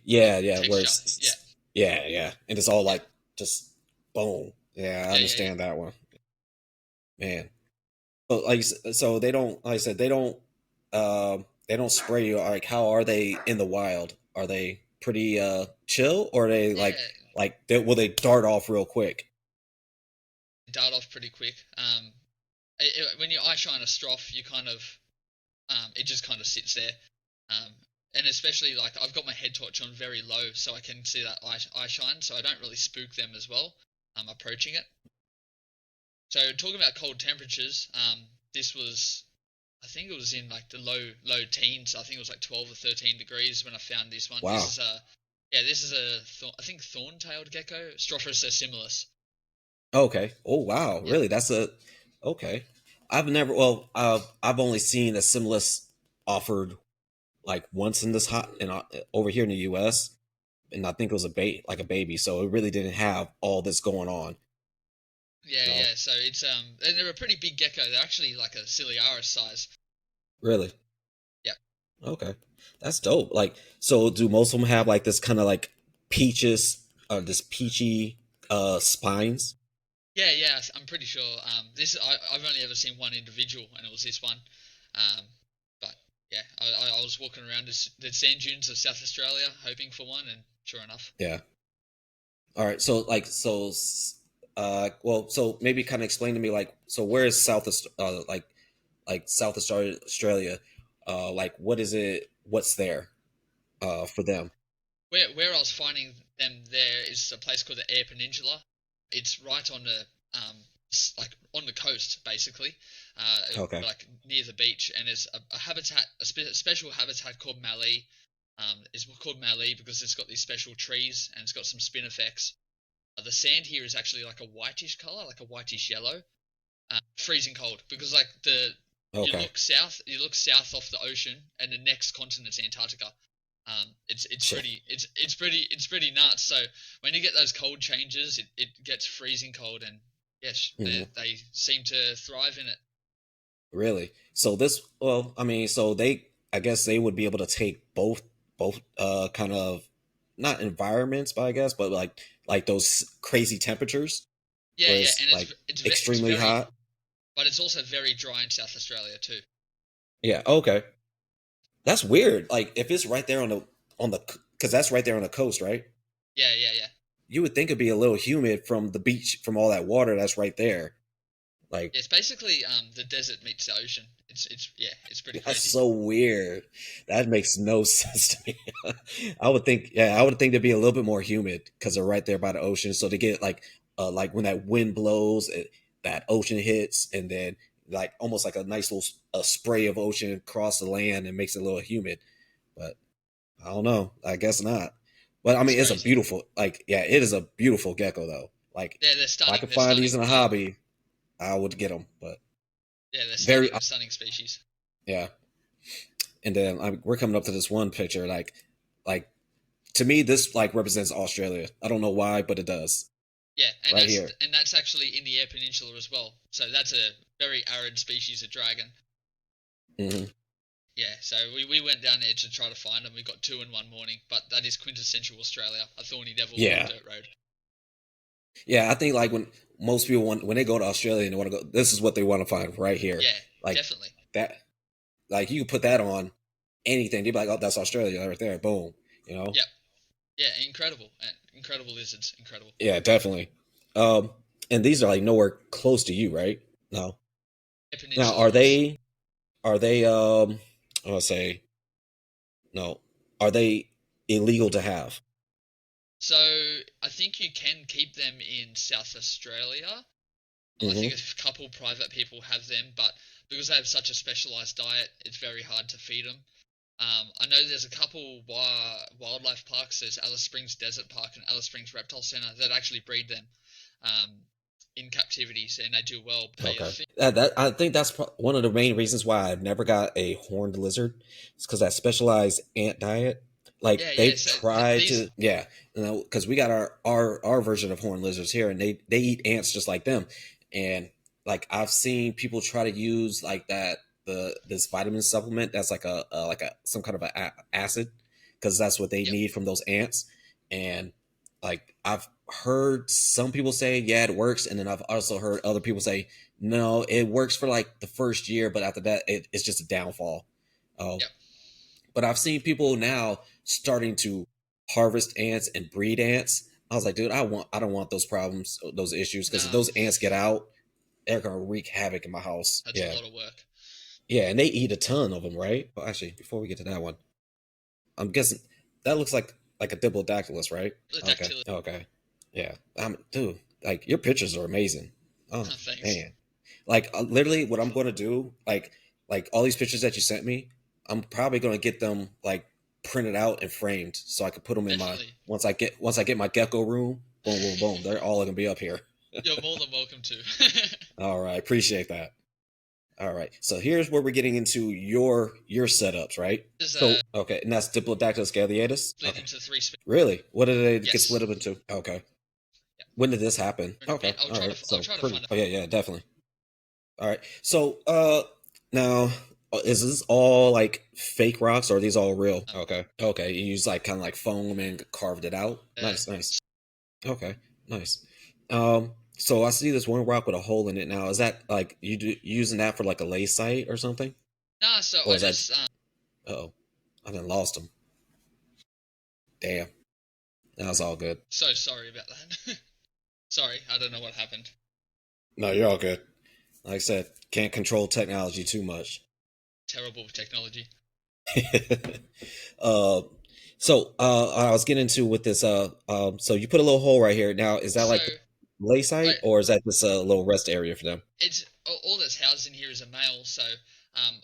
Yeah, yeah, where texture. Yeah, yeah, yeah, and it's all yeah, like just boom. Yeah, I yeah, yeah, yeah. understand that one, man. So so they don't, like I said, they don't spray you. Like, how are they in the wild? Are they pretty chill, or are they Yeah, will they dart off real quick? dart off pretty quick. When you eye shine a strough, you kind of it just kind of sits there. Um, and especially like I've got my head torch on very low, so I can see that eye shine, so I don't really spook them as well. Approaching it. So talking about cold temperatures, this was I think it was in like the low teens. I think it was like 12 or 13 degrees when I found this one. This Wow. is a yeah, this is a I think thorn-tailed gecko, Strophus similis. Okay. Oh wow. Yeah, Really? That's a okay. I've never. Well, I've only seen a Similis offered like once in this hot and over here in the U.S. And I think it was like a baby, so it really didn't have all this going on. yeah, You know, yeah. So it's and they're a pretty big gecko. They're actually like a Ciliaris size. really. Yeah. Okay, that's dope. Like, so do most of them have like this kind of like peaches, this peachy spines? Yeah, yeah, I'm pretty sure. I've only ever seen one individual, and it was this one. Um, but yeah, I was walking around the sand dunes of South Australia hoping for one, and sure enough. Yeah. All right. So well, so maybe kind of explain to me like, so where is like South Australia? Like, what is it? What's there for them? Where I was finding them there is a place called the Eyre Peninsula. It's right on the like on the coast basically, Okay. like near the beach, and it's a habitat, special habitat called Mallee. It's called Mallee because it's got these special trees and it's got some spin effects. The sand here is actually like a whitish color, like a whitish yellow, freezing cold because like the Okay. you look south off the ocean, and the next continent's Antarctica. Shit. It's pretty nuts. So when you get those cold changes, it gets freezing cold, and yes, Mhm. they seem to thrive in it. Really? So this, well, I mean, so I guess they would be able to take both, kind of not environments, but I guess, but like those crazy temperatures Yeah, where yeah, it's and like it's extremely very, hot. but it's also very dry in South Australia too. Yeah. Okay. That's weird. Like if it's right there on the, because that's right there on the coast, right? Yeah, yeah, yeah. You would think it'd be a little humid from the beach, from all that water that's right there. Like It's basically the desert meets the ocean. It's yeah, it's pretty that's crazy. so weird. That makes no sense to me. I would think they'd be a little bit more humid because they're right there by the ocean. So to get like when that wind blows, that ocean hits, and then like almost like a nice little a spray of ocean across the land and makes it a little humid. But I don't know. I guess not. But I It's mean, it's a crazy. beautiful, like, yeah, it is a beautiful gecko though. Like, Yeah, they're if I stunning. could They're find these stunning. in a Yeah, hobby, I would get them. But yeah, they're very, stunning. They're stunning species. yeah. And then we're coming up to this one picture, like to me, this like represents Australia. I don't know why, but it does. Yeah, Right here. and that's actually in the Eyre Peninsula as well. So that's a very arid species of dragon. Hmm. Yeah, so we went down there to try to find them. We got two in one morning, but that is quintessential Australia, a thorny devil on a Yeah, dirt road. yeah. I think like when most people want when they go to Australia and they want to go, this is what they want to find right here. Yeah, Like definitely. that. Like you can put that on anything. They'd be like, "Oh, that's Australia right there." Boom. You know. Yep. Yeah, incredible. Incredible lizards. Incredible. Yeah, definitely. Um, and these are like nowhere close to you, right? No. Now, Peninsula is. are they I want to say no. Are they illegal to have? So I think you can keep them in South Australia. I think Hmm. a couple private people have them, but because they have such a specialized diet, it's very hard to feed them. I know there's a couple wildlife parks. There's Alice Springs Desert Park and Alice Springs Reptile Center that actually breed them um, in captivity, and they do well. Pay, I Okay. think. That I think that's one of the main reasons why I've never got a horned lizard. It's because that specialized ant diet. Like Yeah, yeah. they've So tried these. to, yeah, because we got our version of horned lizards here, and they eat ants just like them. And like I've seen people try to use like that this vitamin supplement that's like a some kind of acid because that's what they Yep. need from those ants. And like I've heard some people say yeah it works, and then I've also heard other people say no, it works for like the first year, but after that, it's just a downfall. Oh, Yep. but I've seen people now starting to harvest ants and breed ants. I was like, dude, I don't want those problems, those issues, because if No, those ants get out, they're gonna wreak havoc in my house. that's a Yeah, lot of work. yeah, and they eat a ton of them, right? Well, actually, before we get to that one, I'm guessing that looks like a diplodocus, right? The Okay, dactyl. okay, yeah. Dude, like your pictures are amazing. Oh Thanks. man, like literally, what I'm going to do, like all these pictures that you sent me, I'm probably going to get them like printed out and framed so I can put them in my Definitely. once I get my gecko room. Boom, boom, boom. They're all going to be up here. You're more than welcome to. All right, appreciate that. All right, so here's where we're getting into your setups, right? There's So a okay, and that's Diplodocus galeatus. split Okay, into three species. really? What did they get Yes. split up into? Okay, Yeah. when did this happen? In a Okay, bit, I'll all try to. right, I'll so try to pretty. find it. Oh yeah, yeah, definitely. All right. So, now is this all like fake rocks or are these all real? Um, Okay. Okay. You use like kind of like foam and carved it out. uh, Nice, nice. Okay, nice. So I see this one rock with a hole in it now. Is that like using that for like a lay site or something? nah, so Or I is that? just Oh, I done lost him. Damn. That was all good. so sorry about that. Sorry, I don't know what happened. No, you're all good. Like I said, can't control technology too much. Terrible technology. uh, I was getting into with this. So you put a little hole right here. Now, is that So like the lay I site, or is that just a little rest area for them? it's all that's housed in here is a male. So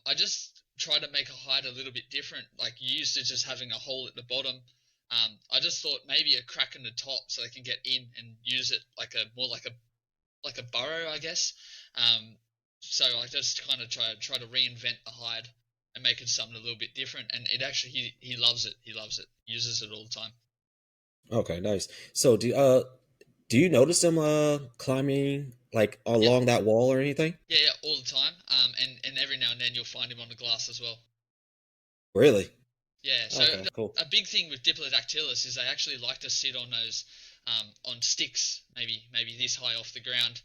I just try to make a hide a little bit different. Like you used to just having a hole at the bottom. I just thought maybe a crack in the top so they can get in and use it like a more like a burrow, I guess. Um, so I just kind of try to reinvent the hide and make it something a little bit different. And it actually he loves it. He loves it. Uses it all the time. Okay, nice. So do you notice them climbing like Yeah, along that wall or anything? yeah, yeah, all the time. And every now and then you'll find him on the glass as well. Really? Yeah. So Okay, cool. a big thing with Diplodactylus is they actually like to sit on those on sticks, maybe this high off the ground.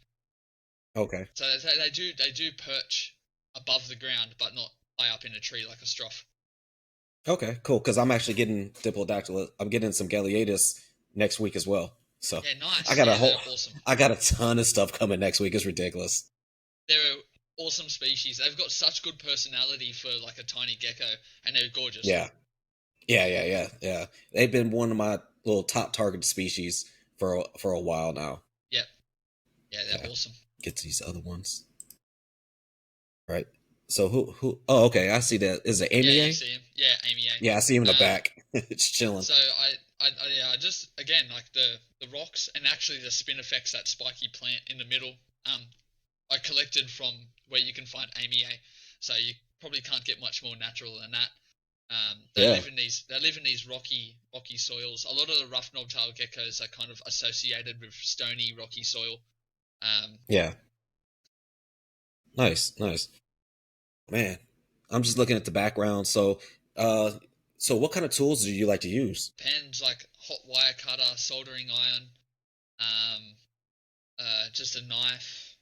Okay. So they do perch above the ground, but not high up in a tree like a strough. Okay, cool. Because I'm actually getting Diplodactyl. I'm getting some Galeatus next week as well. So Yeah, I nice. got a Yeah, whole, they're awesome. I got a ton of stuff coming next week. It's ridiculous. They're an awesome species. They've got such good personality for like a tiny gecko, and they're gorgeous. Yeah, yeah. They've been one of my little top target species for a while now. Yep. Yeah, Yeah, they're awesome. get to these other ones. Right. So who? Oh, okay. I see that. Is it Yeah, Amy you A? see him. Yeah, Amy Yeah, I see him in A. the back. It's chilling. So I just again like the rocks and actually the spin effects that spiky plant in the middle. Um, I collected from where you can find Amy A. So you probably can't get much more natural than that. Yeah, They live in these rocky soils. A lot of the rough knobtail geckos are kind of associated with stony rocky soil. Um, yeah. Nice, nice. Man, I'm just looking at the background. Uh, so what kind of tools do you like to use? Pens like hot wire cutter, soldering iron, um, just a knife.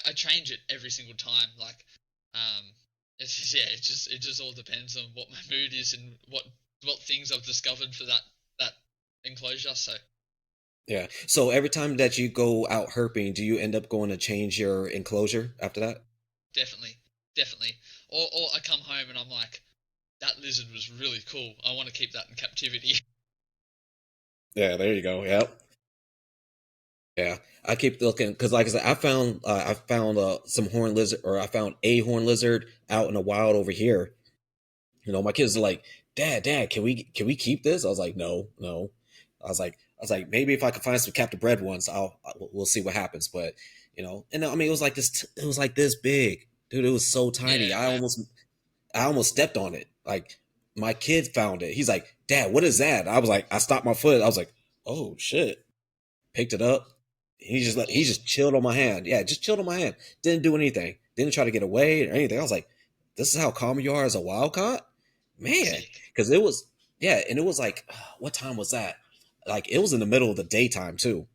I change it every single time. Like, um, It's just, yeah, it just all depends on what my mood is and what things I've discovered for that enclosure. So Yeah. So every time that you go out herping, do you end up going to change your enclosure after that? definitely, definitely. Or I come home and I'm like, that lizard was really cool. I want to keep that in captivity. Yeah, there you go. Yep. Yeah, I keep looking because, like I said, I found some horn lizard, or I found a horn lizard out in the wild over here. My kids are like, Dad, can we keep this? I was like, No, no. I was like, maybe if I could find some captive bred ones, we'll see what happens. But and I mean, it was like this big, dude. It was so tiny. Yeah, wow. I almost stepped on it. Like my kid found it. He's like, Dad, what is that? I was like, I stopped my foot. I was like, oh shit. Picked it up. That's He awesome. just chilled on my hand. Yeah, just chilled on my hand. Didn't do anything. Didn't try to get away or anything. I was like, this is how calm you are as a wild caught? Man. Sick. Because it was, yeah, and it was like, what time was that? Like it was in the middle of the daytime too.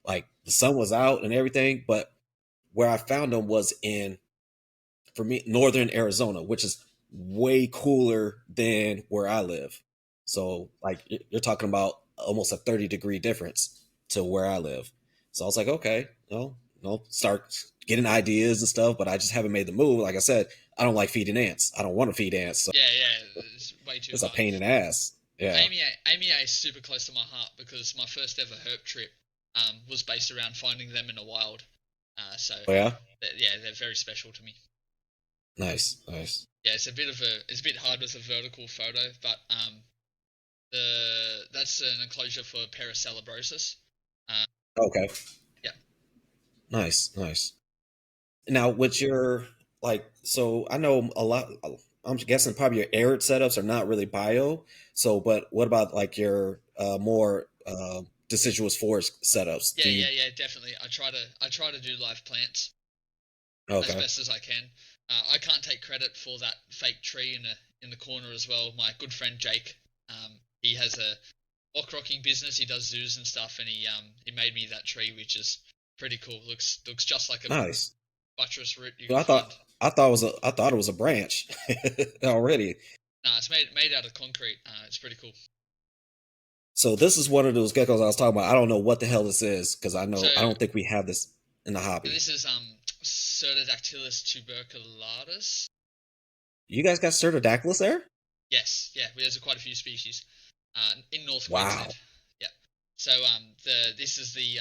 Like the sun was out and everything, but where I found them was in, for me, northern Arizona, which is way cooler than where I live. So like you're talking about almost a 30-degree difference to where I live. So I was like, okay, start getting ideas and stuff, but I just haven't made the move. Like I said, I don't like feeding ants. I don't want to feed ants. So Yeah, yeah. It's way too it's a hard. pain in the ass. Yeah. Amy A is super close to my heart because my first ever herp trip was based around finding them in the wild. So Oh yeah. yeah, they're very special to me. Nice. Nice. Yeah, it's a bit hard with a vertical photo, but the that's an enclosure for Paracelebrosis. Uh, Okay. yeah, Nice. Nice. Now, with your like, so I know a lot. I'm guessing probably your arid setups are not really bio. So, but what about like your more deciduous forest setups? yeah, Do you? yeah, yeah, definitely. I try to do live plants as Okay, best as I can. I can't take credit for that fake tree in the corner as well. My good friend Jake, he has a rock rocking business. He does zoos and stuff, and he made me that tree, which is pretty cool. Looks just like a nice. buttress root you So can find. I thought it was a branch already. Nah, it's made out of concrete. It's pretty cool. So this is one of those geckos I was talking about. I don't know what the hell this is because So I don't think we have this in the hobby. this is Cerdadactylus tuberculatus. You guys got Cerdadactylus there? Yes, yeah, there's quite a few species in North Wow. Queensland. Yeah. So this is the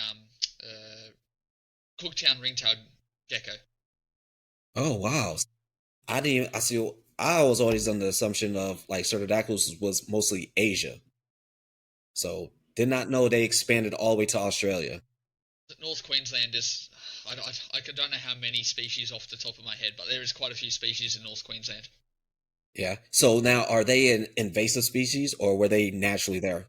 Cooktown ringtailed gecko. Oh wow. I didn't. I see. I was always under the assumption of like Cerdactyls was mostly Asia, so did not know they expanded all the way to Australia. North Queensland is I don't know how many species off the top of my head, but there is quite a few species in North Queensland. Yeah. So now, are they an invasive species or were they naturally there?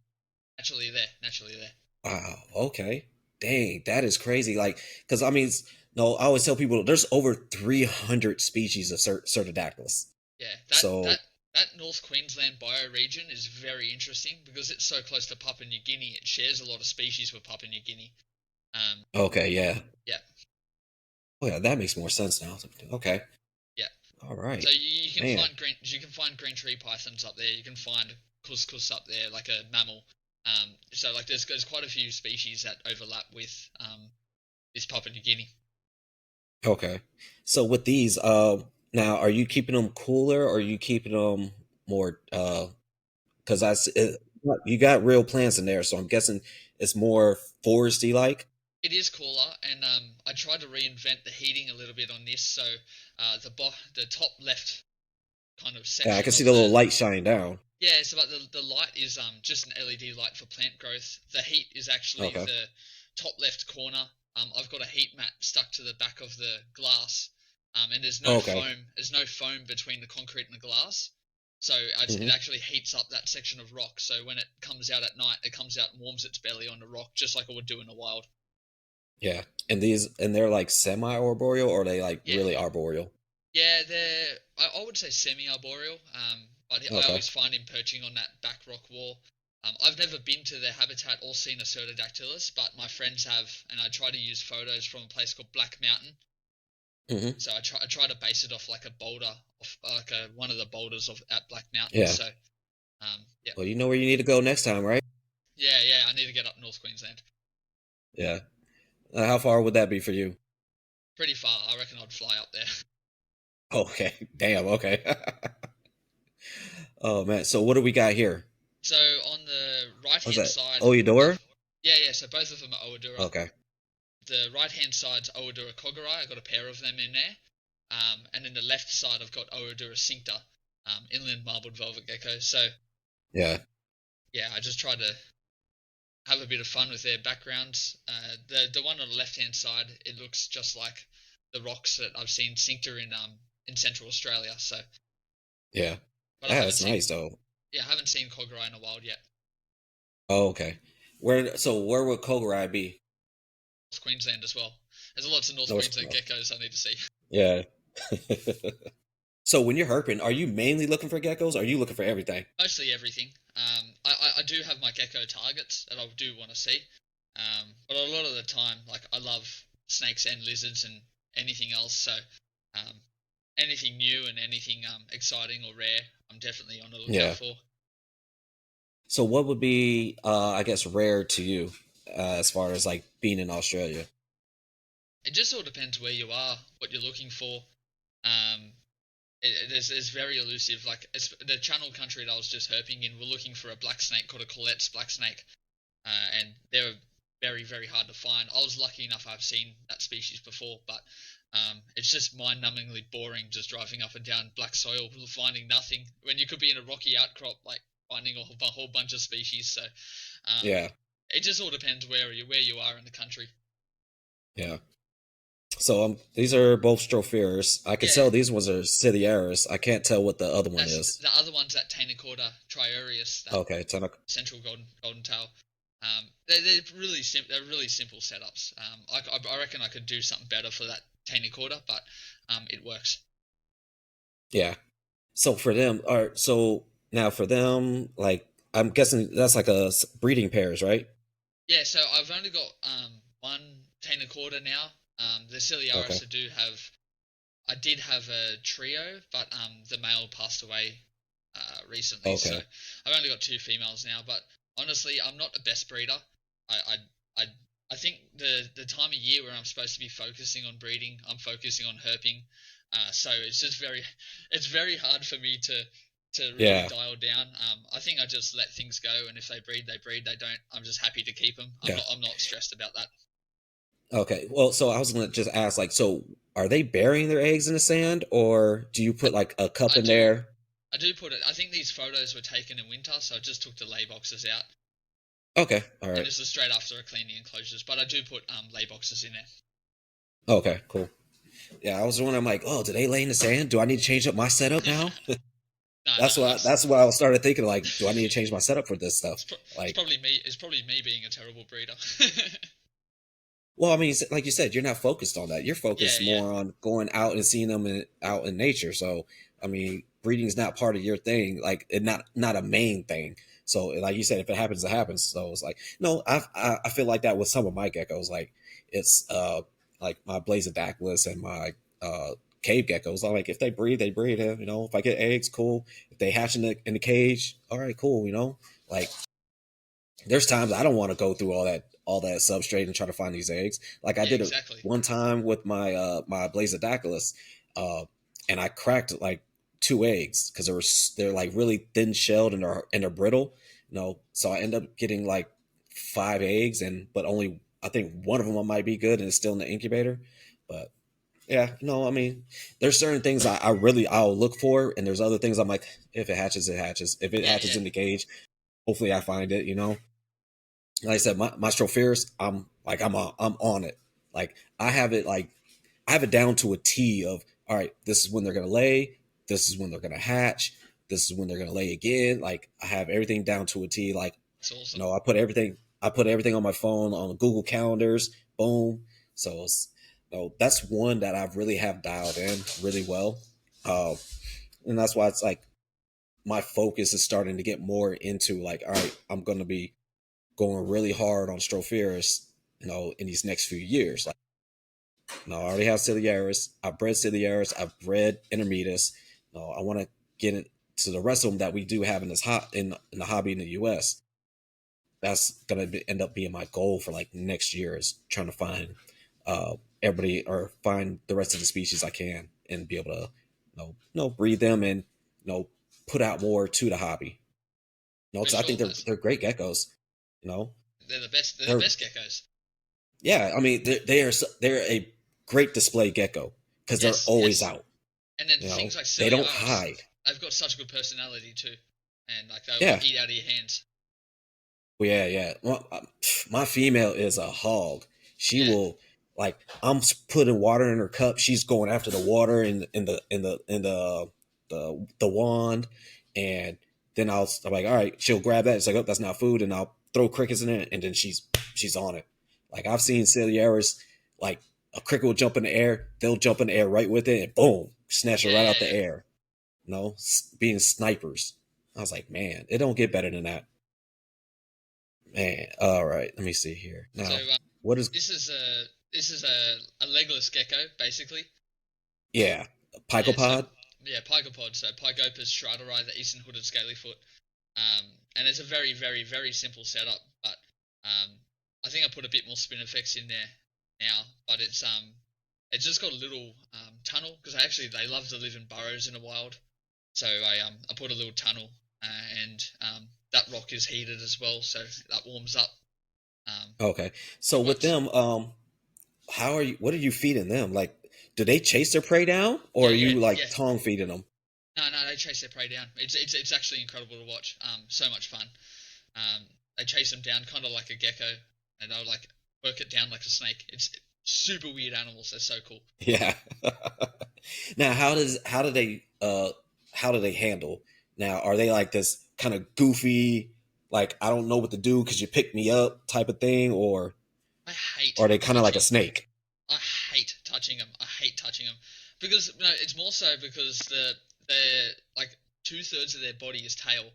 Naturally there. Wow. Okay. Dang, that is crazy. Like, because I mean, no, I always tell people there's over 300 species of Cerdactylus. Yeah, So that North Queensland bioregion is very interesting because it's so close to Papua New Guinea. It shares a lot of species with Papua New Guinea. Um, okay, yeah. yeah, Oh yeah, that makes more sense now. Okay. yeah. All So right, man. you can find green tree pythons up there. You can find couscous up there, like a mammal. So like there's quite a few species that overlap with this Papua New Guinea. Okay. So with these, now are you keeping them cooler or are you keeping them more? Because you got real plants in there, so I'm guessing it's more foresty like. It is cooler, and I tried to reinvent the heating a little bit on this. So the top left kind of Yeah, I can section see of the little the light shine down. yeah, so but the light is just an LED light for plant growth. The heat is actually Okay. the top left corner. I've got a heat mat stuck to the back of the glass, and Okay. there's no foam between the concrete and the glass. So it Hmm. actually heats up that section of rock. So when it comes out at night, it comes out and warms its belly on the rock, just like it would do in the wild. Yeah, and they're like semi arboreal or are they like Yeah, really arboreal? yeah, they're I would say semi-arboreal. But I Okay. always find him perching on that back rock wall. I've never been to their habitat or seen a Cerdadactylus, but my friends have, and I try to use photos from a place called Black Mountain. Hmm. So I try to base it off like a boulder, off like one of the boulders of at Black Mountain. Yeah. So yeah, Well, you know where you need to go next time, right? yeah. I need to get up North Queensland. Yeah. How far would that be for you? Pretty far. I reckon I'd fly up there. Okay. Damn. Okay. Oh man. So what do we got here? So on the right What's hand that? side Oyedora? of yeah. So both of them are Owadura. Okay. The right hand side's Owadura Kogarai. I got a pair of them in there. And then the left side I've got Owadura Cincta, inland marbled velvet gecko. So Yeah. yeah, I just tried to have a bit of fun with their backgrounds. The one on the left hand side, it looks just like the rocks that I've seen Cincta in Central Australia. So, Yeah. but I haven't That's seen nice though. yeah, I haven't seen Kogarai in a wild yet. Oh, okay. Where would Kogarai be? North Queensland as well. There's lots of North North. Queensland geckos I need to see. Yeah. So when you're herping, are you mainly looking for geckos? Or are you looking for everything? Mostly everything. I do have my gecko targets that I do want to see. But a lot of the time, like I love snakes and lizards and anything else. So um, anything new and anything exciting or rare, I'm definitely on the lookout Yeah. for. So what would be, I guess, rare to you, as far as like being in Australia? It just all depends where you are, what you're looking for. Um, it's very elusive. Like it's the channel country that I was just herping in. We're looking for a black snake called a Colette's black snake, and they're very hard to find. I was lucky enough I've seen that species before, but it's just mind-numbingly boring just driving up and down black soil finding nothing when you could be in a rocky outcrop like finding a whole bunch of species. So um, Yeah. it just all depends where you are in the country. Yeah. So these are both Stropheres. I can Yeah, tell these ones are Ciliaris. I can't tell what the other one that's is. the other one's that Taenicorda triarius, that Okay, central golden tail. They're really they're really simple setups. I reckon I could do something better for that Taenicorda, but it works. yeah. So for them, are so now for them, like I'm guessing that's like breeding pairs, right? Yeah, so I've only got one Taenicorda now. The Okay. Ciliaris I did have a trio, but the male passed away recently, so Okay. I've only got two females now. But honestly, I'm not the best breeder. I I I, I think the time of year where I'm supposed to be focusing on breeding, I'm focusing on herping. So it's just it's very hard for me to really Yeah. dial down. I think I just let things go, and if they breed, they breed. They don't, I'm just happy to keep them. Yeah. I'm not stressed about that. Okay. Well, so I was gonna just ask, like, so are they burying their eggs in the sand, or do you I, put like a cup I in do there? I do put it. I think these photos were taken in winter, so I just took the lay boxes out. Okay. All And right. this is straight after I clean the enclosures, but I do put lay boxes in there. Okay. Cool. Yeah, I was wondering, I'm like, oh, do they lay in the sand? Do I need to change up my setup now? No, That's what I started thinking. Like, do I need to change my setup for this stuff? it's Like, probably me. It's probably me being a terrible breeder. well, I mean, like you said, you're not focused on that. You're Yeah, focused yeah, more on going out and seeing them out in nature. So, I mean, breeding is not part of your thing, like, it not a main thing. So, like you said, if it happens, it happens. So it's like, no, I feel like that with some of my geckos. Like, it's like my Blazodactylus and my uh cave geckos. I'm like, if they breed, they breed. You know, if I get eggs, cool. If they hatch in the cage, all right, cool. You know, like there's times I don't want to go through all that substrate and try to find these eggs. Like I yeah. did it Exactly. one time with my Blazodactylus, uh, and I cracked like two eggs because they're like really thin shelled and they're brittle. You know, so I end up getting like five eggs, and but only I think one of them might be good and it's still in the incubator. But yeah, no, I mean, there's certain things I'll look for, and there's other things I'm like, if it hatches, it hatches. If it Yeah, hatches yeah, in the cage, hopefully I find it. You know, like I said, my Stropheris, I'm on it. Like I have it down to a T of all right, this is when they're gonna lay, this is when they're gonna hatch, this is when they're gonna lay again. Like I have everything down to a T. Like, it's awesome. you know, I put everything on my phone on Google calendars, boom. So that's one that I really have dialed in really well. Uh, and that's why it's like my focus is starting to get more into like, all right, I'm gonna be going really hard on Stropheris, you know, in these next few years. Like, No, I already have ciliaris. I've bred ciliaris. I've bred intermedius. No, I want to get into the rest of them that we do have in this in the hobby in the U.S. That's end up being my goal for like next year is trying to find everybody or find the rest of the species I can and be able to breed them and put out more to the hobby. For Because I think sure. they're great geckos. You know, They're the best. They're the they're best geckos. yeah. I mean, they're a great display gecko because they're Yes, always yes. out. And then You know, things like they don't Ciliaris, hide. they've got such a good personality too, and like they'll Yeah, eat out of your hands. yeah, yeah. Well, my female is a hog. She Yeah, will like putting water in her cup. She's going after the water in the wand, and then I'm like, all right. She'll grab that. It's like, oh, that's not food, and I'll throw crickets in it, and then she's on it. Like I've seen Ciliaris, like a cricket will jump in the air, they'll jump in the air right with it, and boom, snatch her yeah, right yeah, out the yeah. air. Being snipers. I was like, man, it don't get better than that. Man, all right. Let me see here. So Now, what is? this is a legless gecko basically. Yeah, Yeah, so picopod. yeah, pygopod. So Pygopus schraderii, the eastern hooded scalyfoot. And it's a very, very, very simple setup, but I think I put a bit more spin effects in there now. But it's just got a little tunnel because they love to live in burrows in the wild. So I put a little tunnel, and that rock is heated as well, so that warms up. Um, Okay, so with once them, how are you? What are you feeding them? Like, do they chase their prey down, or Yeah, are yeah, you like yeah. tongue feeding them? No, no, they chase their prey down. It's actually incredible to watch. So much fun. They chase them down kind of like a gecko, and they'll like work it down like a snake. It's super weird animals. They're so cool. Yeah. Now, how do they handle? Now, are they like this kind of goofy, like I don't know what to do because you picked me up type of thing, or I hate are they kind of like a touching. snake? I hate touching them. I hate touching them because no, it's more so because they're like 2/3 of their body is tail,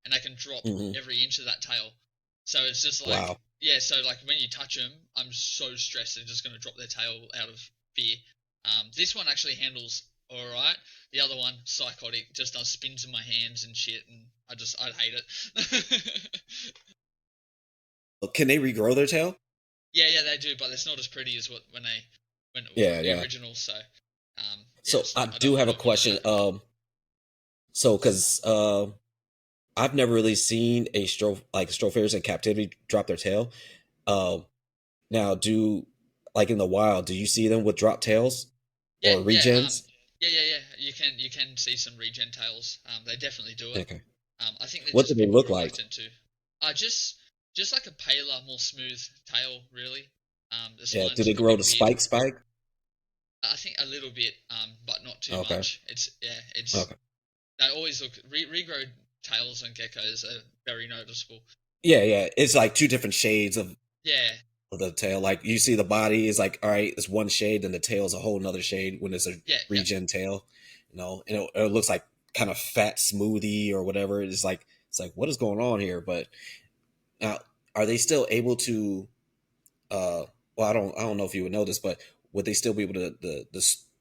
and they can drop Hmm. every inch of that tail. So it's just like Wow. yeah. So like when you touch them, I'm so stressed they're just gonna drop their tail out of fear. This one actually handles all right. The other one, psychotic, just does spins in my hands and shit, and I hate it. Can they regrow their tail? Yeah, yeah, they do, but it's not as pretty as when Yeah, the yeah. original. So yeah, So it's I not. do I have a don't want that question. happening. So because I've never really seen strophares in captivity drop their tail. Um, Now, like in the wild, do you see them with drop tails Yeah, or yeah, regens? yeah, yeah, yeah. You can see some regen tails. They definitely do it. Okay. I think they're What do just a they bit look more like? reluctant to. Just like a paler, more smooth tail, really. The Yeah. Do spine's they a grow bit the weird. spike? I think a little bit, but not too Okay. much. It's Okay. they always look regrow tails on geckos are very noticeable. Yeah, yeah. It's like two different shades Yeah, of the tail. Like you see the body is like, all right, it's one shade, then the tail is a whole nother shade when it's a yeah, yeah. regen tail, and it looks like kind of fat smoothie or whatever. It's like what is going on here? But now, are they still able to? uh well, I don't know if you would know this, but would they still be able to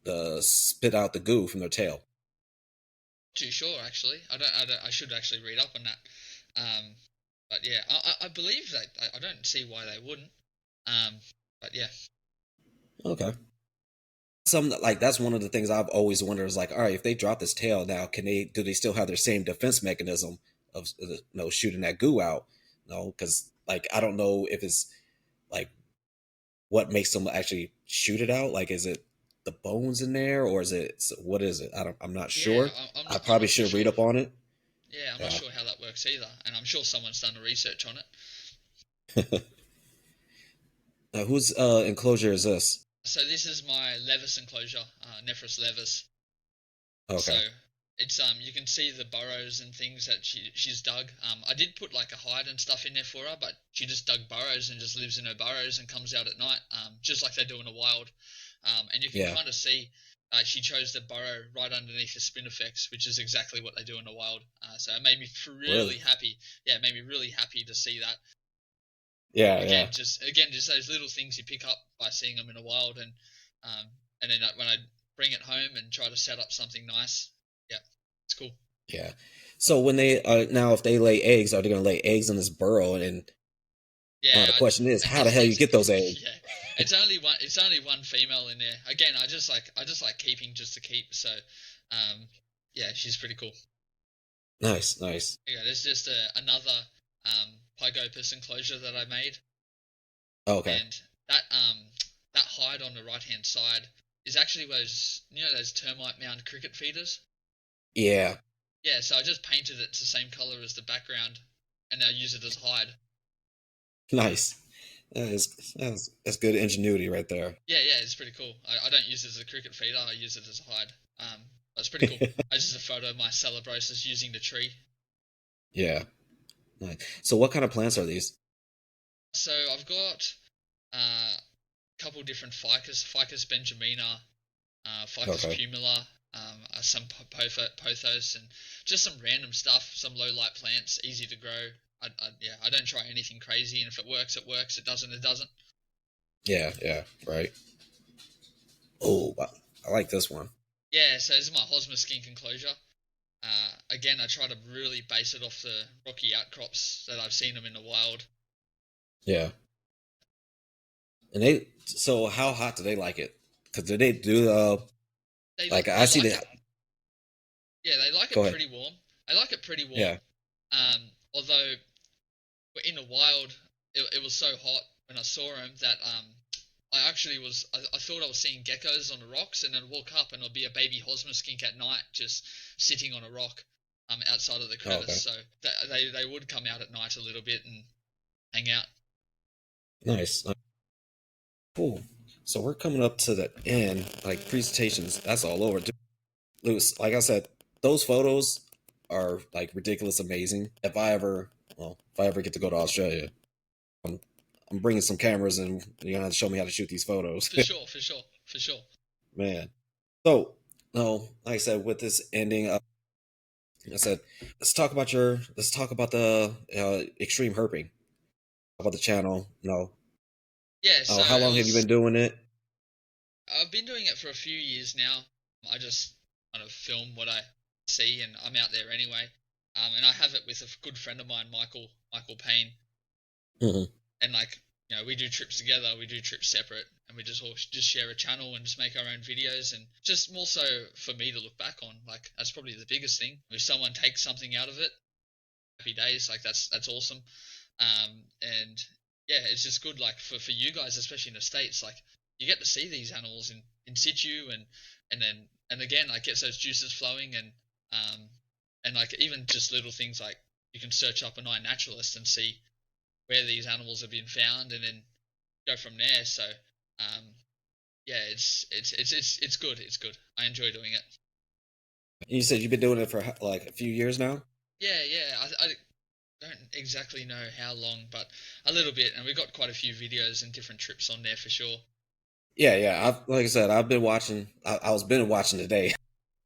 the spit out the goo from their tail? Too sure actually. I should actually read up on that. Um, but yeah, I believe that I don't see why they wouldn't. Um, but yeah, Okay. Some like that's one of the things I've always wondered is like, all right, if they drop this tail now, do they still have their same defense mechanism of shooting that goo out? No, because like I don't know if it's like what makes them actually shoot it out. Like, is it the bones in there, or what is it? I'm not yeah, sure. I'm I not I'm probably not too should read sure. up on it. Yeah, I'm not Yeah. sure how that works either, and I'm sure someone's done the research on it. Now, whose enclosure is this? So this is my levis enclosure, Nephris levis. So Okay. it's you can see the burrows and things that she's dug. I did put like a hide and stuff in there for her, but she just dug burrows and just lives in her burrows and comes out at night, just like they do in the wild. And you can Yeah. kind of see she chose the burrow right underneath the spin effects, which is exactly what they do in the wild. So it made me Really? really happy. Yeah, it made me really happy to see that. Yeah. Again, Yeah. just those little things you pick up by seeing them in the wild, and And then when I bring it home and try to set up something nice, yeah, it's cool. Yeah. So when they now, if they lay eggs, are they going to lay eggs in this burrow? And Yeah, the question is, how the hell you it's get those eggs? yeah, it's only one female in there. Again, I just like keeping just to keep. So, yeah, she's pretty cool. Nice, nice. Yeah, there's just another Pygopus enclosure that I made, Okay. and that hide on the right hand side is actually those termite mound cricket feeders. Yeah. Yeah, so I just painted it the same color as the background, and I use it as hide. Nice. That's good ingenuity right there. Yeah, yeah, it's pretty cool. I don't use it as a cricket feeder. I use it as a hide. It's pretty cool. I just a photo of my Celebrosis using the tree. Yeah. Nice. So what kind of plants are these? So I've got a couple different ficus benjamina, ficus Okay. pumila, some pothos, and just some random stuff. Some low light plants, easy to grow. Yeah, I don't try anything crazy, and if it works, it works. It doesn't, it doesn't. Yeah, yeah, right. Oh, I like this one. Yeah, so this is my Hosmer skink enclosure. Again, I try to really base it off the rocky outcrops that I've seen them in the wild. Yeah. And so how hot do they like it? Because do they do like I They see like it. that. Yeah, they like Go it ahead. pretty warm. They like it pretty warm. Yeah. Although in the wild, it was so hot when I saw them that I actually I thought I was seeing geckos on the rocks, and then walk up and there'll be a baby Hosmer skink at night just sitting on a rock outside of the Oh, okay. crevice. So they would come out at night a little bit and hang out. Nice. Cool. So we're coming up to the end. Like presentations, that's all over. Dude, Lewis, like I said, those photos are like ridiculous, amazing. If I ever get to go to Australia, I'm, I'm bringing some cameras and you're gonna have to show me how to shoot these photos, For sure, for sure, for sure. man. So, no, like I said, with this ending, I said, let's talk about the extreme herping, about the channel. Yeah, so How it long have you was. been doing it? I've been doing it for a few years now. I just kind of film what I see, and I'm out there anyway. And I have it with a good friend of mine, Michael Payne, Hmm. and we do trips together, we do trips separate, and we just all just share a channel and just make our own videos, and just more so for me to look back on. Like that's probably the biggest thing. If someone takes something out of it, happy days. Like that's awesome. And yeah, it's just good. Like for you guys, especially in the states, like you get to see these animals in situ, and then and again, like gets those juices flowing, and like even just little things like you can search up an iNaturalist and see where these animals have been found, and then go from there. So um, yeah, it's good. It's good. I enjoy doing it. You said you've been doing it for like a few years now. Yeah, yeah. I don't exactly know how long, but a little bit, and we've got quite a few videos and different trips on there for sure. Yeah, yeah. Like I said, I've been watching. I was been watching today.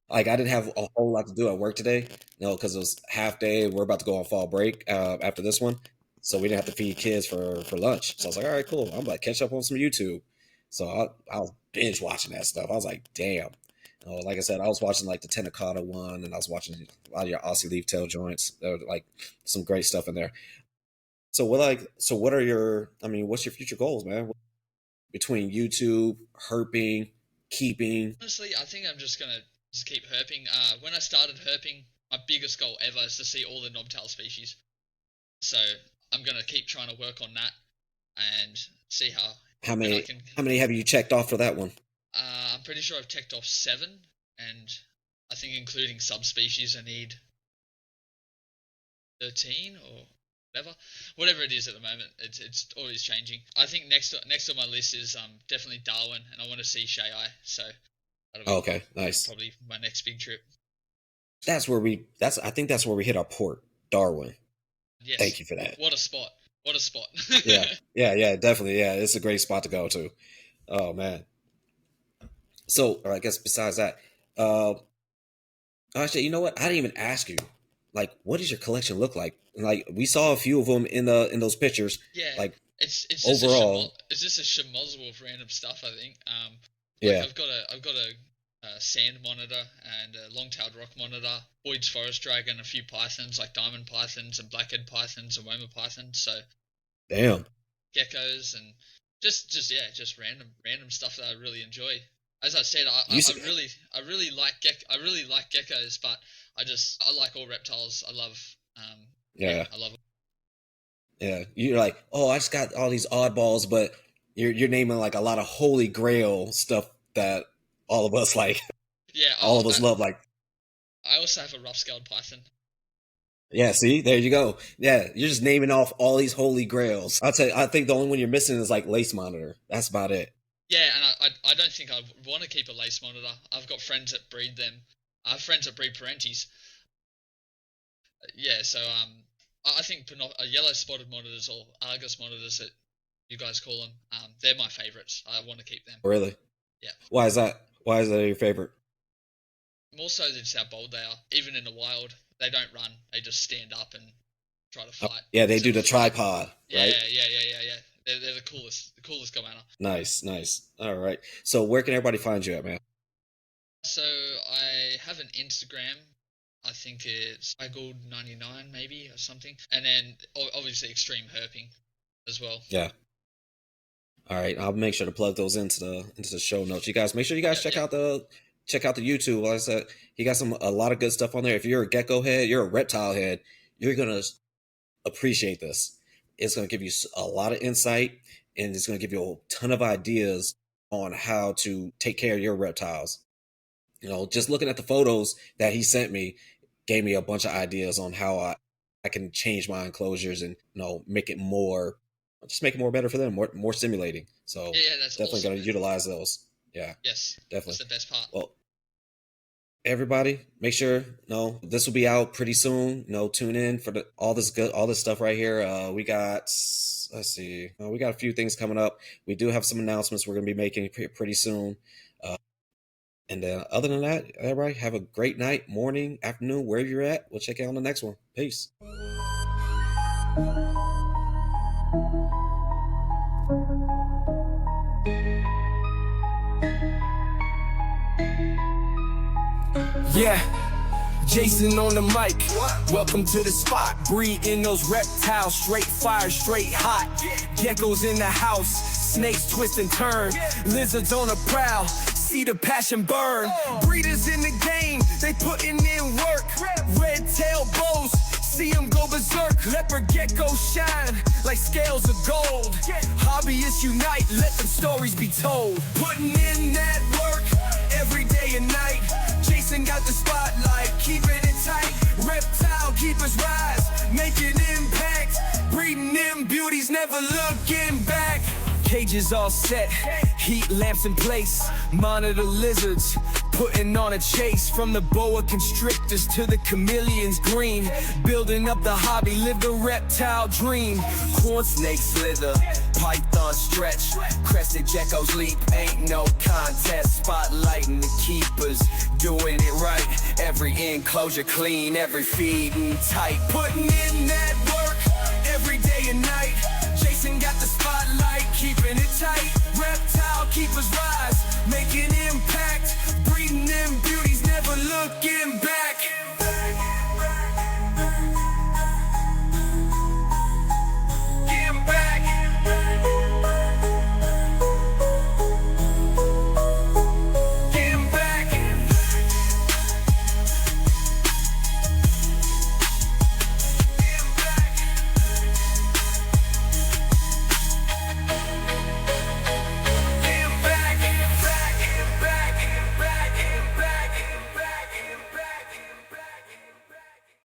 Like I didn't have a whole lot to do at work today, because it was half day. We're about to go on fall break after this one, so we didn't have to feed kids for lunch. So I was like, all right, cool. I'm like catch up on some YouTube. So I was binge watching that stuff. I was like, damn. Like I said, I was watching like the Tenacata one, and I was watching a lot of your Aussie leaf tail joints. There were like some great stuff in there. So what are your? I mean, what's your future goals, man? Between YouTube, herping, keeping. Honestly, I think I'm just gonna just keep herping. When I started herping, my biggest goal ever is to see all the knobtail species. So I'm gonna keep trying to work on that and see how How when I many? can. How many have you checked off for that one? I'm pretty sure I've checked off seven, and I think including subspecies, I need 13 or whatever it is at the moment. It's always changing. I think next on my list is definitely Darwin, and I want to see Shay. So that'll Oh, be okay, nice. probably my next big trip. I think that's where we hit our port, Darwin. Yes, Thank you for that. what a spot! What a spot! Yeah, yeah, yeah, definitely. Yeah, it's a great spot to go to. Oh man. So I guess besides that, uh, actually, you know what? I didn't even ask you. Like, what does your collection look like? Like, we saw a few of them in those pictures. Yeah, Like it's just a overall, it's just a schmozzle of random stuff. I think. Like Yeah. I've got a sand monitor and a long-tailed rock monitor, Boyd's forest dragon, a few pythons like diamond pythons and blackhead pythons and woma pythons. So Damn. geckos and just random stuff that I really enjoy. As I said, You see, I really like geckos, but I like all reptiles. yeah, I love. yeah. You're like, oh, I just got all these oddballs, but you're naming like a lot of holy grail stuff that all of us like, Yeah, all of us love. Like, I also have a rough-scaled python. yeah, see, there you go. Yeah, you're just naming off all these holy grails. I'll tell you, I think the only one you're missing is like lace monitor. That's about it. Yeah, and I don't think I want to keep a lace monitor. I've got friends that breed them. I have friends that breed Parentis. Yeah, so I think yellow spotted monitors or Argus monitors that you guys call them, they're my favorites. I want to keep them. Really? Yeah. Why is that? Why is that your favorite? More so than just how bold they are. Even in the wild, they don't run. They just stand up and try to fight. Yeah, they do the tripod, Yeah, right? yeah. They're the coolest commander. Nice, nice. All right. So where can everybody find you at, man? So I have an Instagram. I think it's Goold-99 maybe or something, and then obviously Extreme Herping as well. Yeah. All right, I'll make sure to plug those into the show notes. You guys, make sure you guys check out the YouTube. Like I said, he got a lot of good stuff on there. If you're a gecko head, you're a reptile head, you're gonna appreciate this. It's gonna give you a lot of insight, and it's gonna give you a ton of ideas on how to take care of your reptiles. You know, just looking at the photos that he sent me gave me a bunch of ideas on how I can change my enclosures and make it more better for them, more stimulating. So Yeah, that's definitely awesome, going to utilize those. Yeah, Yes, definitely. that's the best part. Well, everybody, make sure this will be out pretty soon. Tune in for all this stuff right here. We got let's see, we got a few things coming up. We do have some announcements we're going to be making pretty soon. And then other than that, everybody have a great night, morning, afternoon, wherever you're at. We'll check you out on the next one. Peace. Yeah, Jason on the mic. Welcome to the spot. Breeding those reptiles, straight fire, straight hot. Geckos in the house, snakes twist and turn. Lizards on the prowl, see the passion burn. Breeders in the game, they putting in work. Red tail bows, see them go berserk. Leopard geckos shine like scales of gold. Hobbyists unite, let them stories be told. Putting in that work every day and night. Jason got the spotlight, keeping it tight. Reptile keepers rise, making impact. Breeding them beauties, never looking back. Cages all set, heat lamps in place. Monitor lizards, putting on a chase. From the boa constrictors to the chameleons green. Building up the hobby, live the reptile dream. Corn snakes slither, python stretch. Crested geckos leap, ain't no contest. Spotlighting the keepers, doing it right. Every enclosure clean, every feeding tight. Putting in that work every day and night. Jason got the spotlight, keeping it tight. Reptile keepers rise, making impact. Breeding them beauties, never looking back.